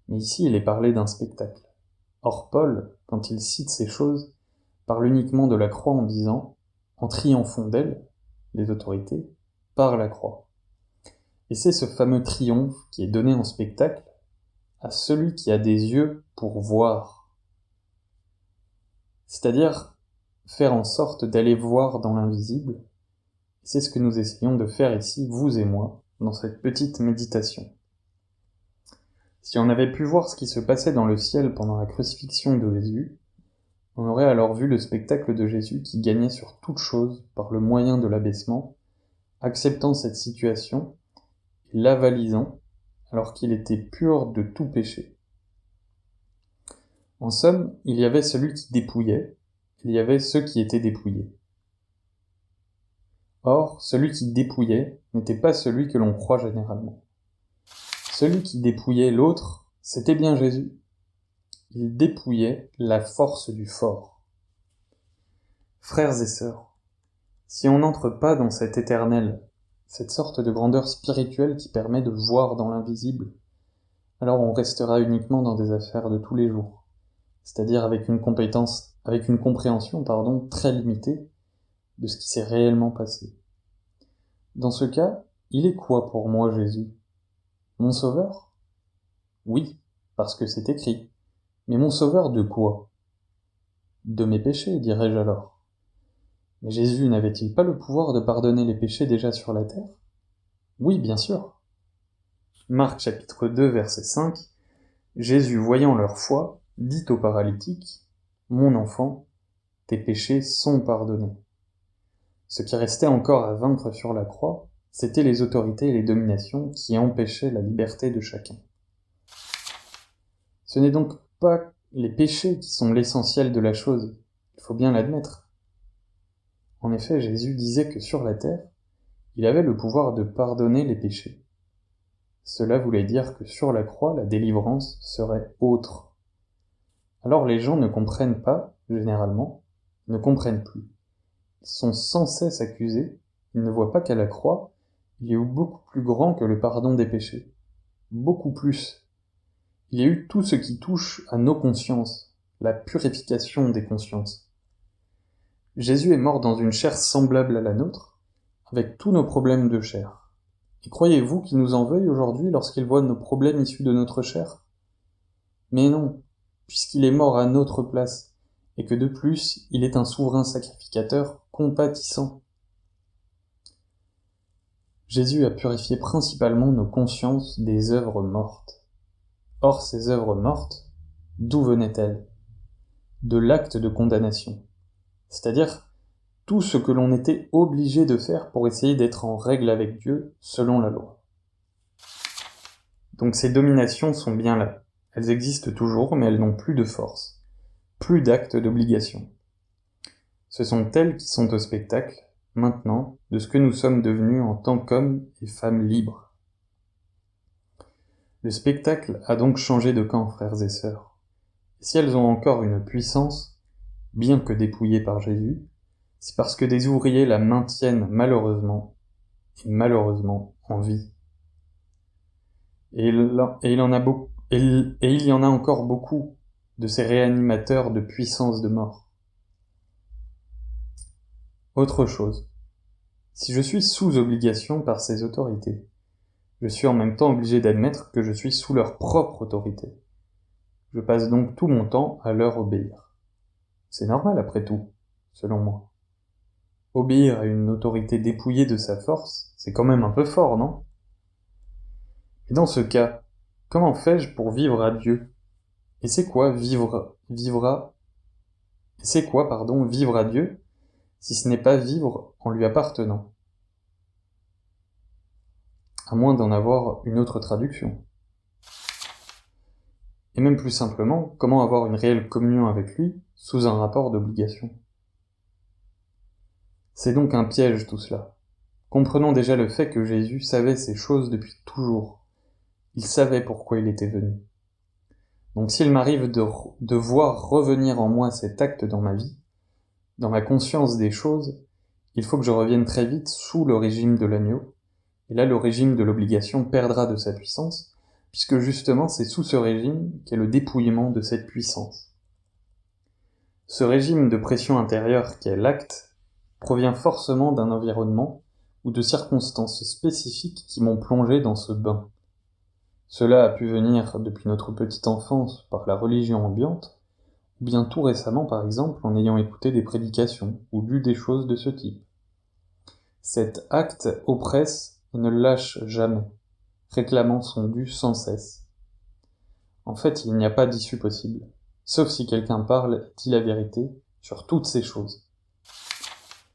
Mais ici, il est parlé d'un spectacle. Or Paul, quand il cite ces choses, parle uniquement de la croix en disant « en triomphant d'elle, les autorités, par la croix ». Et c'est ce fameux triomphe qui est donné en spectacle à celui qui a des yeux pour voir. C'est-à-dire faire en sorte d'aller voir dans l'invisible. C'est ce que nous essayons de faire ici, vous et moi, dans cette petite méditation. Si on avait pu voir ce qui se passait dans le ciel pendant la crucifixion de Jésus, on aurait alors vu le spectacle de Jésus qui gagnait sur toute chose par le moyen de l'abaissement, acceptant cette situation et l'avalisant alors qu'il était pur de tout péché. En somme, il y avait celui qui dépouillait, il y avait ceux qui étaient dépouillés. Or, celui qui dépouillait n'était pas celui que l'on croit généralement. Celui qui dépouillait l'autre, c'était bien Jésus. Il dépouillait la force du fort. Frères et sœurs, si on n'entre pas dans cet éternel, cette sorte de grandeur spirituelle qui permet de voir dans l'invisible, alors on restera uniquement dans des affaires de tous les jours, c'est-à-dire avec une compréhension, très limitée de ce qui s'est réellement passé. Dans ce cas, il est quoi pour moi Jésus? Mon sauveur? Oui, parce que c'est écrit. Mais mon sauveur de quoi? De mes péchés, dirais-je alors. Mais Jésus n'avait-il pas le pouvoir de pardonner les péchés déjà sur la terre? Oui, bien sûr. Marc chapitre 2, verset 5, Jésus, voyant leur foi, dit au paralytique, « Mon enfant, tes péchés sont pardonnés. » Ce qui restait encore à vaincre sur la croix, c'étaient les autorités et les dominations qui empêchaient la liberté de chacun. Ce n'est donc pas les péchés qui sont l'essentiel de la chose, il faut bien l'admettre. En effet, Jésus disait que sur la terre, il avait le pouvoir de pardonner les péchés. Cela voulait dire que sur la croix, la délivrance serait autre. Alors les gens ne comprennent pas, généralement, ne comprennent plus. Ils sont sans cesse accusés, ils ne voient pas qu'à la croix, il y a eu beaucoup plus grand que le pardon des péchés. Beaucoup plus. Il y a eu tout ce qui touche à nos consciences, la purification des consciences. Jésus est mort dans une chair semblable à la nôtre, avec tous nos problèmes de chair. Et croyez-vous qu'il nous en veuille aujourd'hui lorsqu'il voit nos problèmes issus de notre chair? Mais non, puisqu'il est mort à notre place, et que de plus, il est un souverain sacrificateur compatissant. Jésus a purifié principalement nos consciences des œuvres mortes. Or, ces œuvres mortes, d'où venaient-elles? De l'acte de condamnation, c'est-à-dire tout ce que l'on était obligé de faire pour essayer d'être en règle avec Dieu selon la loi. Donc ces dominations sont bien là. Elles existent toujours, mais elles n'ont plus de force, plus d'actes d'obligation. Ce sont elles qui sont au spectacle, maintenant, de ce que nous sommes devenus en tant qu'hommes et femmes libres. Le spectacle a donc changé de camp, frères et sœurs. Et si elles ont encore une puissance, bien que dépouillées par Jésus, c'est parce que des ouvriers la maintiennent malheureusement en vie. Et il y en a encore beaucoup de ces réanimateurs de puissance de mort. Autre chose, si je suis sous obligation par ces autorités, je suis en même temps obligé d'admettre que je suis sous leur propre autorité. Je passe donc tout mon temps à leur obéir. C'est normal après tout, selon moi. Obéir à une autorité dépouillée de sa force, c'est quand même un peu fort, non? Et dans ce cas, comment fais-je pour vivre à Dieu? Et c'est quoi vivre à Dieu, si ce n'est pas vivre en lui appartenant? À moins d'en avoir une autre traduction. Et même plus simplement, comment avoir une réelle communion avec lui sous un rapport d'obligation? C'est donc un piège tout cela. Comprenons déjà le fait que Jésus savait ces choses depuis toujours. Il savait pourquoi il était venu. Donc s'il m'arrive de voir revenir en moi cet acte dans ma vie, dans ma conscience des choses, il faut que je revienne très vite sous le régime de l'agneau, et là le régime de l'obligation perdra de sa puissance, puisque justement c'est sous ce régime qu'est le dépouillement de cette puissance. Ce régime de pression intérieure qu'est l'acte provient forcément d'un environnement ou de circonstances spécifiques qui m'ont plongé dans ce bain. Cela a pu venir depuis notre petite enfance par la religion ambiante, ou bien tout récemment par exemple en ayant écouté des prédications ou lu des choses de ce type. Cet acte oppresse et ne lâche jamais, réclamant son dû sans cesse. En fait, il n'y a pas d'issue possible, sauf si quelqu'un parle et dit la vérité sur toutes ces choses.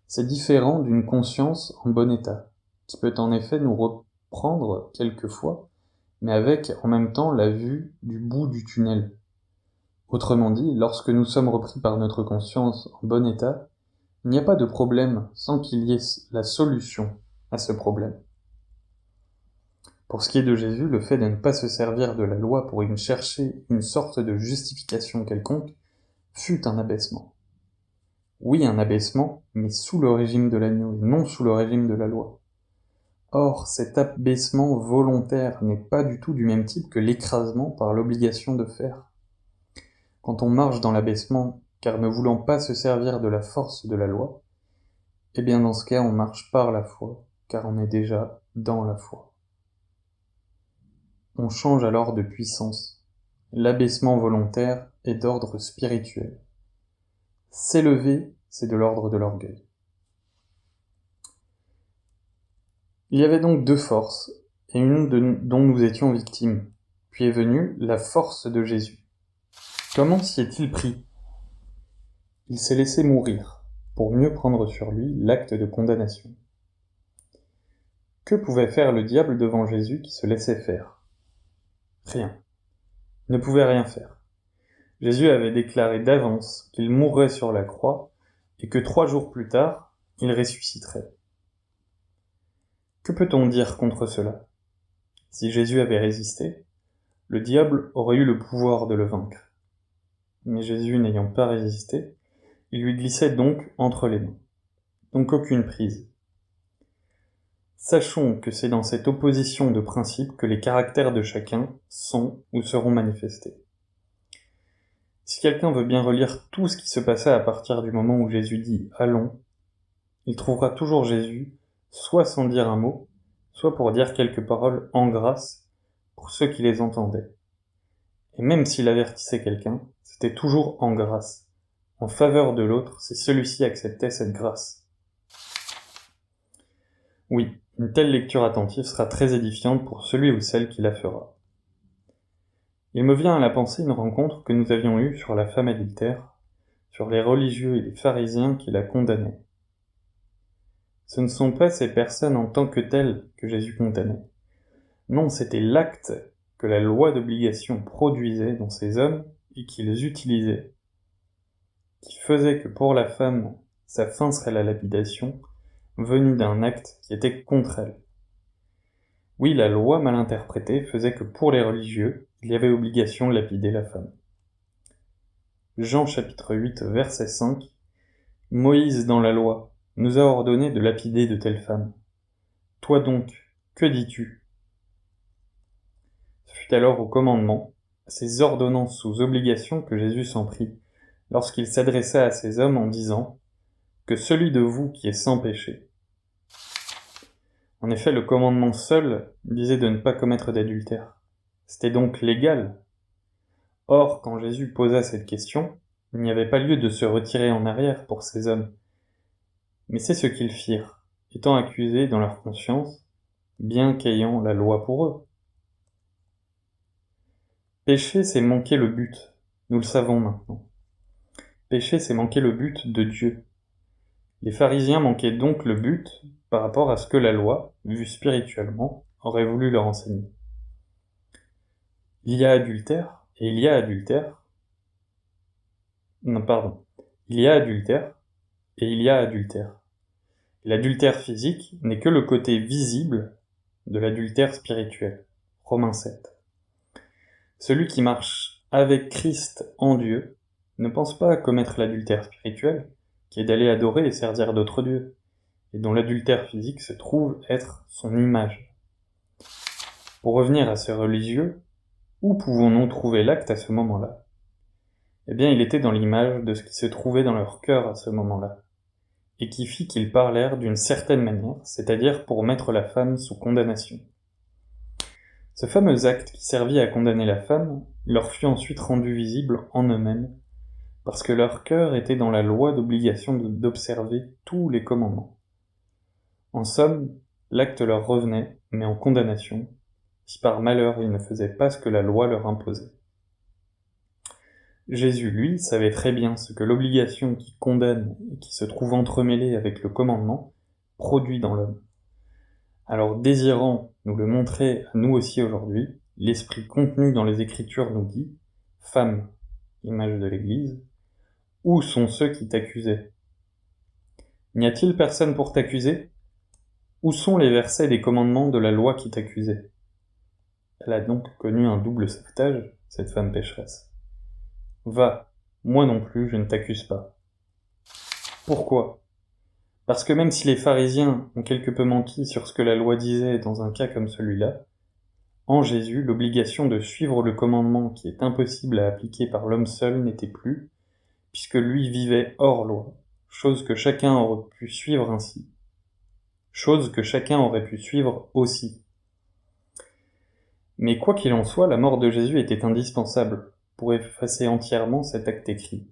C'est différent d'une conscience en bon état, qui peut en effet nous reprendre quelquefois, mais avec en même temps la vue du bout du tunnel. Autrement dit, lorsque nous sommes repris par notre conscience en bon état, il n'y a pas de problème sans qu'il y ait la solution à ce problème. Pour ce qui est de Jésus, le fait de ne pas se servir de la loi pour y chercher une sorte de justification quelconque fut un abaissement. Oui, un abaissement, mais sous le régime de l'agneau et non sous le régime de la loi. Or, cet abaissement volontaire n'est pas du tout du même type que l'écrasement par l'obligation de faire. Quand on marche dans l'abaissement, car ne voulant pas se servir de la force de la loi, eh bien dans ce cas on marche par la foi, car on est déjà dans la foi. On change alors de puissance. L'abaissement volontaire est d'ordre spirituel. S'élever, c'est de l'ordre de l'orgueil. Il y avait donc deux forces, et une dont nous étions victimes. Puis est venue la force de Jésus. Comment s'y est-il pris ? Il s'est laissé mourir, pour mieux prendre sur lui l'acte de condamnation. Que pouvait faire le diable devant Jésus qui se laissait faire ? Rien. Il ne pouvait rien faire. Jésus avait déclaré d'avance qu'il mourrait sur la croix et que 3 jours plus tard, il ressusciterait. Que peut-on dire contre cela ? Si Jésus avait résisté, le diable aurait eu le pouvoir de le vaincre. Mais Jésus n'ayant pas résisté, il lui glissait donc entre les mains. Donc aucune prise. Sachons que c'est dans cette opposition de principes que les caractères de chacun sont ou seront manifestés. Si quelqu'un veut bien relire tout ce qui se passait à partir du moment où Jésus dit « Allons », il trouvera toujours Jésus, soit sans dire un mot, soit pour dire quelques paroles en grâce pour ceux qui les entendaient. Et même s'il avertissait quelqu'un, c'était toujours en grâce, en faveur de l'autre si celui-ci acceptait cette grâce. Oui, une telle lecture attentive sera très édifiante pour celui ou celle qui la fera. Il me vient à la pensée une rencontre que nous avions eue sur la femme adultère, sur les religieux et les pharisiens qui la condamnaient. Ce ne sont pas ces personnes en tant que telles que Jésus condamnait. Non, c'était l'acte que la loi d'obligation produisait dans ces hommes et qu'ils utilisaient, qui faisait que pour la femme, sa fin serait la lapidation, venue d'un acte qui était contre elle. Oui, la loi mal interprétée faisait que pour les religieux, il y avait obligation de lapider la femme. Jean chapitre 8, verset 5. Moïse dans la loi nous a ordonné de lapider de telles femmes. Toi donc, que dis-tu ? Ce fut alors au commandement, à ces ordonnances sous obligation que Jésus s'en prit, lorsqu'il s'adressa à ces hommes en disant « Que celui de vous qui est sans péché ». En effet, le commandement seul disait de ne pas commettre d'adultère. C'était donc légal. Or, quand Jésus posa cette question, il n'y avait pas lieu de se retirer en arrière pour ces hommes. Mais c'est ce qu'ils firent, étant accusés dans leur conscience, bien qu'ayant la loi pour eux. Pécher, c'est manquer le but. Nous le savons maintenant. Pécher, c'est manquer le but de Dieu. Les pharisiens manquaient donc le but par rapport à ce que la loi, vue spirituellement, aurait voulu leur enseigner. Il y a adultère, et il y a adultère. Non, pardon. Il y a adultère, et il y a adultère. L'adultère physique n'est que le côté visible de l'adultère spirituel. Romains 7. Celui qui marche avec Christ en Dieu ne pense pas à commettre l'adultère spirituel, qui est d'aller adorer et servir d'autres dieux, et dont l'adultère physique se trouve être son image. Pour revenir à ces religieux, Où pouvons-nous trouver l'acte à ce moment-là? Eh bien, il était dans l'image de ce qui se trouvait dans leur cœur à ce moment-là, et qui fit qu'ils parlèrent d'une certaine manière, c'est-à-dire pour mettre la femme sous condamnation. Ce fameux acte qui servit à condamner la femme leur fut ensuite rendu visible en eux-mêmes, parce que leur cœur était dans la loi d'obligation d'observer tous les commandements. En somme, l'acte leur revenait, mais en condamnation, si par malheur ils ne faisaient pas ce que la loi leur imposait. Jésus, lui, savait très bien ce que l'obligation qui condamne et qui se trouve entremêlée avec le commandement produit dans l'homme. Alors, désirant nous le montrer à nous aussi aujourd'hui, l'esprit contenu dans les Écritures nous dit « Femme, image de l'Église, où sont ceux qui t'accusaient? N'y a-t-il personne pour t'accuser? Où sont les versets des commandements de la loi qui t'accusaient ?» Elle a donc connu un double sauvetage, cette femme pécheresse. Va, moi non plus, je ne t'accuse pas. Pourquoi? Parce que même si les pharisiens ont quelque peu menti sur ce que la loi disait dans un cas comme celui-là, en Jésus, l'obligation de suivre le commandement qui est impossible à appliquer par l'homme seul n'était plus, puisque lui vivait hors loi, chose que chacun aurait pu suivre ainsi. Chose que chacun aurait pu suivre aussi. Mais quoi qu'il en soit, la mort de Jésus était indispensable pour effacer entièrement cet acte écrit.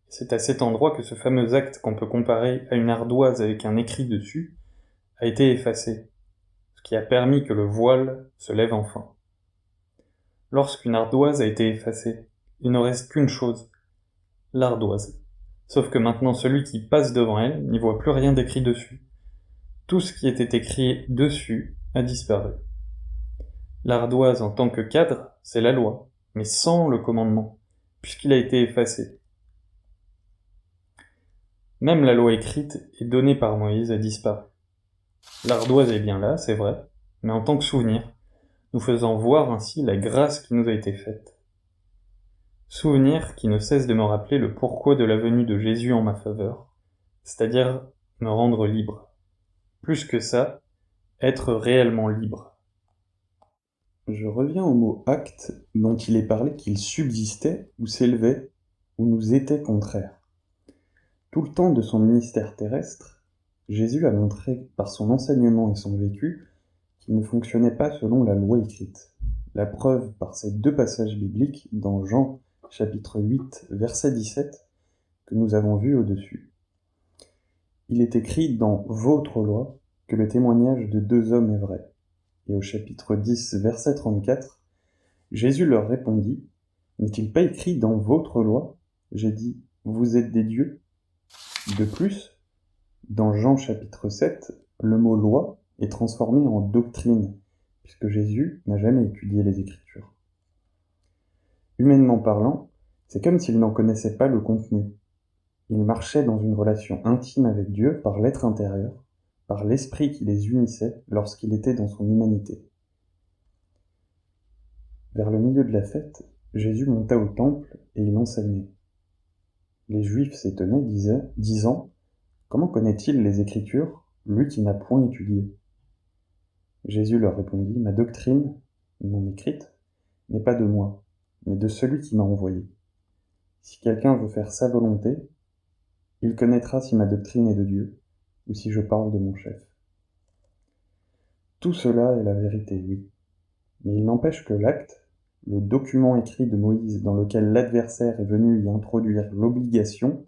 C'est à cet endroit que ce fameux acte qu'on peut comparer à une ardoise avec un écrit dessus a été effacé, ce qui a permis que le voile se lève enfin. Lorsqu'une ardoise a été effacée, il ne reste qu'une chose, l'ardoise. Sauf que maintenant celui qui passe devant elle n'y voit plus rien d'écrit dessus. Tout ce qui était écrit dessus a disparu. L'ardoise en tant que cadre, c'est la loi, mais sans le commandement, puisqu'il a été effacé. Même la loi écrite et donnée par Moïse a disparu. L'ardoise est bien là, c'est vrai, mais en tant que souvenir, nous faisant voir ainsi la grâce qui nous a été faite. Souvenir qui ne cesse de me rappeler le pourquoi de la venue de Jésus en ma faveur, c'est-à-dire me rendre libre. Plus que ça, être réellement libre. Je reviens au mot acte dont il est parlé qu'il subsistait ou s'élevait ou nous était contraire. Tout le temps de son ministère terrestre, Jésus a montré par son enseignement et son vécu qu'il ne fonctionnait pas selon la loi écrite. La preuve par ces deux passages bibliques dans Jean chapitre 8 verset 17 que nous avons vus au-dessus. Il est écrit dans votre loi que le témoignage de deux hommes est vrai. Et au chapitre 10 verset 34, Jésus leur répondit, n'est-il pas écrit dans votre loi? J'ai dit, vous êtes des dieux. De plus, dans Jean chapitre 7, le mot loi est transformé en doctrine, puisque Jésus n'a jamais étudié les Écritures. Humainement parlant, c'est comme s'il n'en connaissait pas le contenu. Il marchait dans une relation intime avec Dieu par l'être intérieur, par l'esprit qui les unissait lorsqu'il était dans son humanité. Vers le milieu de la fête, Jésus monta au temple et il enseignait. Les Juifs s'étonnaient, disant « Comment connaît-il les Écritures, lui qui n'a point étudié ?» Jésus leur répondit « Ma doctrine, non écrite, n'est pas de moi, mais de celui qui m'a envoyé. Si quelqu'un veut faire sa volonté, il connaîtra si ma doctrine est de Dieu, ou si je parle de mon chef. » Tout cela est la vérité, oui. Mais il n'empêche que l'acte, le document écrit de Moïse dans lequel l'adversaire est venu y introduire l'obligation,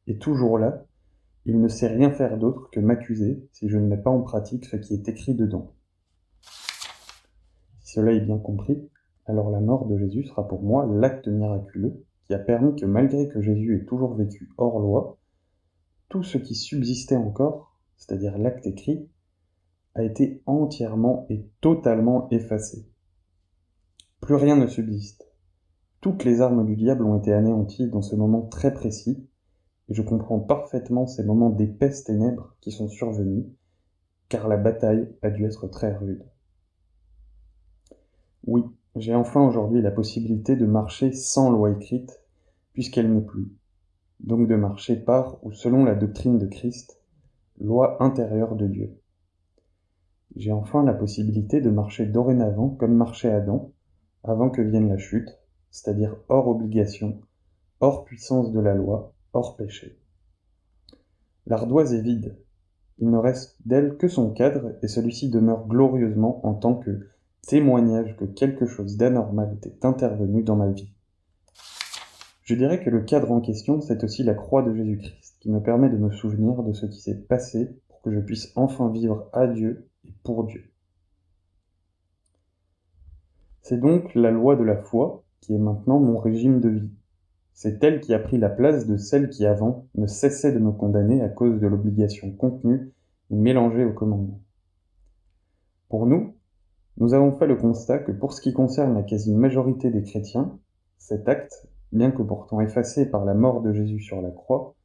est toujours là. Il ne sait rien faire d'autre que m'accuser si je ne mets pas en pratique ce qui est écrit dedans. Si cela est bien compris, alors la mort de Jésus sera pour moi l'acte miraculeux qui a permis que malgré que Jésus ait toujours vécu hors loi, tout ce qui subsistait encore, c'est-à-dire l'acte écrit, a été entièrement et totalement effacé. Plus rien ne subsiste. Toutes les armes du diable ont été anéanties dans ce moment très précis, et je comprends parfaitement ces moments d'épaisses ténèbres qui sont survenus, car la bataille a dû être très rude. Oui, j'ai enfin aujourd'hui la possibilité de marcher sans loi écrite, puisqu'elle n'est plus, donc de marcher par ou selon la doctrine de Christ, loi intérieure de Dieu. J'ai enfin la possibilité de marcher dorénavant comme marchait Adam, avant que vienne la chute, c'est-à-dire hors obligation, hors puissance de la loi, hors péché. L'ardoise est vide, il ne reste d'elle que son cadre, et celui-ci demeure glorieusement en tant que témoignage que quelque chose d'anormal était intervenu dans ma vie. Je dirais que le cadre en question, c'est aussi la croix de Jésus-Christ, qui me permet de me souvenir de ce qui s'est passé pour que je puisse enfin vivre à Dieu et pour Dieu. C'est donc la loi de la foi qui est maintenant mon régime de vie. C'est elle qui a pris la place de celle qui avant ne cessait de me condamner à cause de l'obligation contenue et mélangée au commandement. Pour nous, nous avons fait le constat que pour ce qui concerne la quasi-majorité des chrétiens, cet acte, bien que pourtant effacé par la mort de Jésus sur la croix,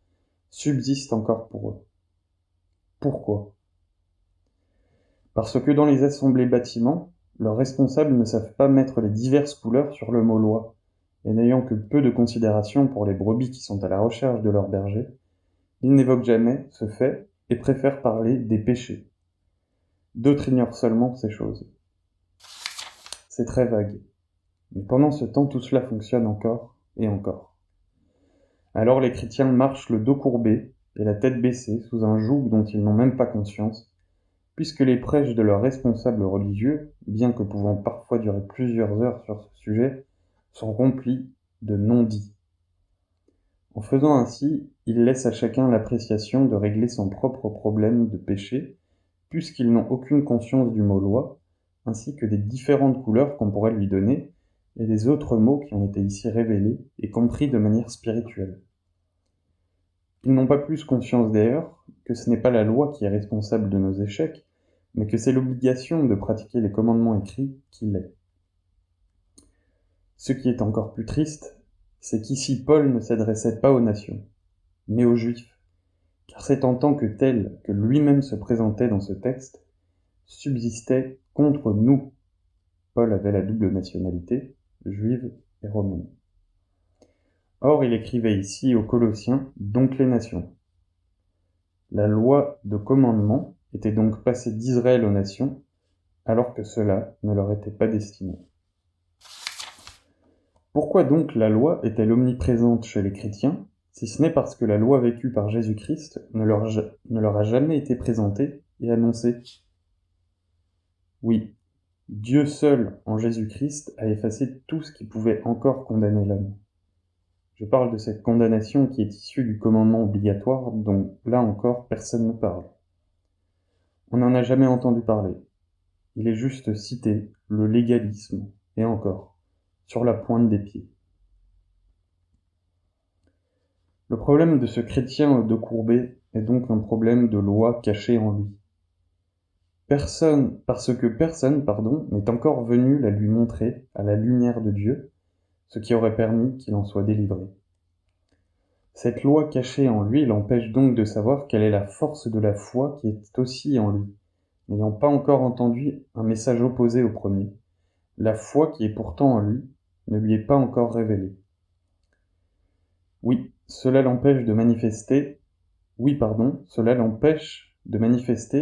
subsiste encore pour eux. Pourquoi ? Parce que dans les assemblées bâtiments, leurs responsables ne savent pas mettre les diverses couleurs sur le mot loi, et n'ayant que peu de considération pour les brebis qui sont à la recherche de leur berger, ils n'évoquent jamais ce fait et préfèrent parler des péchés. D'autres ignorent seulement ces choses. C'est très vague. Mais pendant ce temps, tout cela fonctionne encore et encore. Alors les chrétiens marchent le dos courbé et la tête baissée sous un joug dont ils n'ont même pas conscience, puisque les prêches de leurs responsables religieux, bien que pouvant parfois durer plusieurs heures sur ce sujet, sont remplis de non-dits. En faisant ainsi, ils laissent à chacun l'appréciation de régler son propre problème de péché, puisqu'ils n'ont aucune conscience du mot loi, ainsi que des différentes couleurs qu'on pourrait lui donner, et des autres mots qui ont été ici révélés et compris de manière spirituelle. Ils n'ont pas plus conscience d'ailleurs que ce n'est pas la loi qui est responsable de nos échecs, mais que c'est l'obligation de pratiquer les commandements écrits qui l'est. Ce qui est encore plus triste, c'est qu'ici Paul ne s'adressait pas aux nations, mais aux Juifs, car c'est en tant que tel que lui-même se présentait dans ce texte, subsistait contre nous. Paul avait la double nationalité, juive et romaine. Or, il écrivait ici aux Colossiens, donc les nations. La loi de commandement était donc passée d'Israël aux nations, alors que cela ne leur était pas destiné. Pourquoi donc la loi est-elle omniprésente chez les chrétiens, si ce n'est parce que la loi vécue par Jésus-Christ ne leur a jamais été présentée et annoncée ? Oui, Dieu seul, en Jésus-Christ, a effacé tout ce qui pouvait encore condamner l'homme. Je parle de cette condamnation qui est issue du commandement obligatoire dont, là encore, personne ne parle. On n'en a jamais entendu parler. Il est juste cité, le légalisme, et encore, sur la pointe des pieds. Le problème de ce chrétien au dos courbé est donc un problème de loi caché en lui. Parce que personne n'est encore venu la lui montrer à la lumière de Dieu, ce qui aurait permis qu'il en soit délivré. Cette loi cachée en lui l'empêche donc de savoir quelle est la force de la foi qui est aussi en lui, n'ayant pas encore entendu un message opposé au premier. La foi qui est pourtant en lui ne lui est pas encore révélée. Cela l'empêche de manifester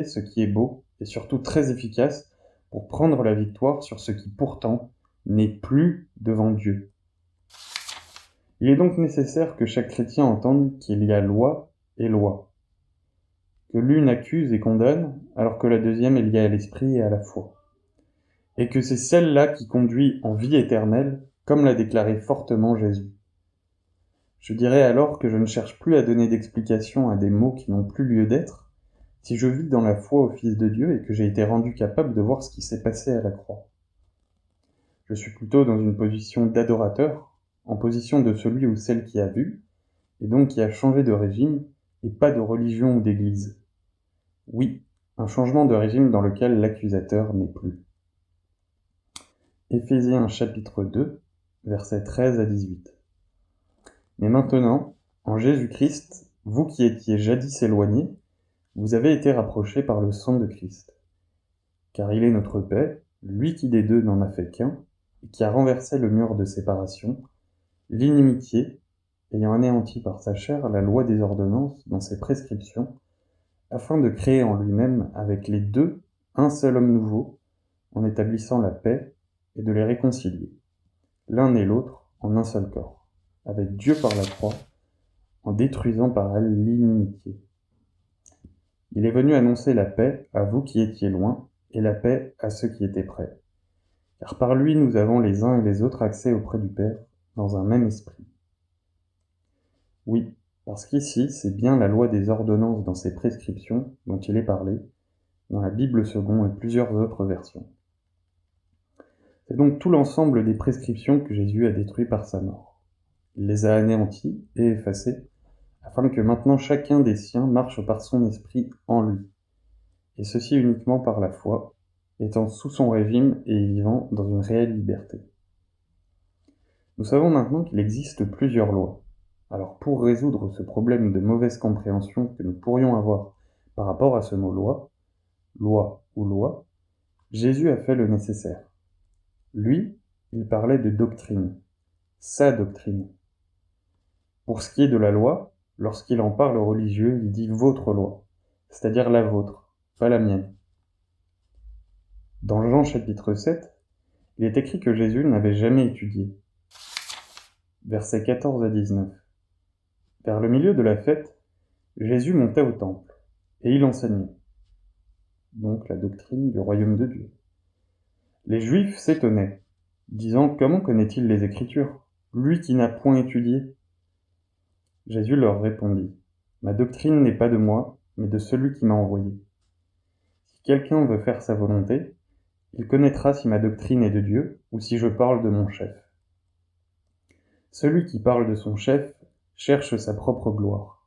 ce qui est beau et surtout très efficace pour prendre la victoire sur ce qui pourtant n'est plus devant Dieu. Il est donc nécessaire que chaque chrétien entende qu'il y a loi et loi, que l'une accuse et condamne, alors que la deuxième est liée à l'esprit et à la foi, et que c'est celle-là qui conduit en vie éternelle, comme l'a déclaré fortement Jésus. Je dirais alors que je ne cherche plus à donner d'explication à des mots qui n'ont plus lieu d'être, si je vis dans la foi au Fils de Dieu et que j'ai été rendu capable de voir ce qui s'est passé à la croix. Je suis plutôt dans une position d'adorateur, en position de celui ou celle qui a vu, et donc qui a changé de régime, et pas de religion ou d'église. Oui, un changement de régime dans lequel l'accusateur n'est plus. Éphésiens chapitre 2, versets 13 à 18. Mais maintenant, en Jésus-Christ, vous qui étiez jadis éloignés, vous avez été rapprochés par le sang de Christ. Car il est notre paix, lui qui des deux n'en a fait qu'un, et qui a renversé le mur de séparation, l'inimitié, ayant anéanti par sa chair la loi des ordonnances dans ses prescriptions, afin de créer en lui-même avec les deux un seul homme nouveau, en établissant la paix, et de les réconcilier, l'un et l'autre en un seul corps, avec Dieu par la croix, en détruisant par elle l'inimitié. Il est venu annoncer la paix à vous qui étiez loin, et la paix à ceux qui étaient près. Car par lui nous avons les uns et les autres accès auprès du Père, dans un même esprit. Oui, parce qu'ici, c'est bien la loi des ordonnances dans ses prescriptions dont il est parlé, dans la Bible seconde et plusieurs autres versions. C'est donc tout l'ensemble des prescriptions que Jésus a détruit par sa mort. Il les a anéanties et effacées, afin que maintenant chacun des siens marche par son esprit en lui, et ceci uniquement par la foi, étant sous son régime et vivant dans une réelle liberté. Nous savons maintenant qu'il existe plusieurs lois. Alors pour résoudre ce problème de mauvaise compréhension que nous pourrions avoir par rapport à ce mot loi ou loi, Jésus a fait le nécessaire. Lui, il parlait de doctrine, sa doctrine. Pour ce qui est de la loi, lorsqu'il en parle aux religieux, il dit votre loi, c'est-à-dire la vôtre, pas la mienne. Dans Jean chapitre 7, il est écrit que Jésus n'avait jamais étudié. Versets 14 à 19. Vers le milieu de la fête, Jésus montait au temple, et il enseignait. Donc la doctrine du royaume de Dieu. Les Juifs s'étonnaient, disant « Comment connaît-il les Écritures, lui qui n'a point étudié ?» Jésus leur répondit « Ma doctrine n'est pas de moi, mais de celui qui m'a envoyé. Si quelqu'un veut faire sa volonté, il connaîtra si ma doctrine est de Dieu ou si je parle de mon chef. Celui qui parle de son chef cherche sa propre gloire,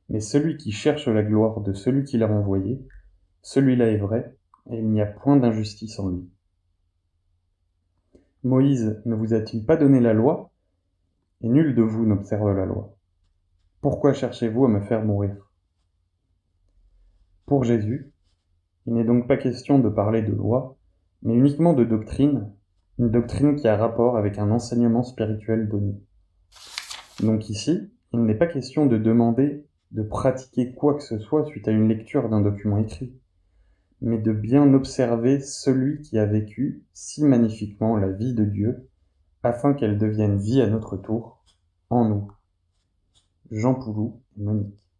mais celui qui cherche la gloire de celui qui l'a envoyé, celui-là est vrai, et il n'y a point d'injustice en lui. Moïse ne vous a-t-il pas donné la loi? Et nul de vous n'observe la loi. Pourquoi cherchez-vous à me faire mourir? Pour Jésus, il n'est donc pas question de parler de loi, mais uniquement de doctrine, une doctrine qui a rapport avec un enseignement spirituel donné. Donc ici, il n'est pas question de demander de pratiquer quoi que ce soit suite à une lecture d'un document écrit, mais de bien observer celui qui a vécu si magnifiquement la vie de Dieu, afin qu'elle devienne vie à notre tour, en nous. Jean Poulou et Monique.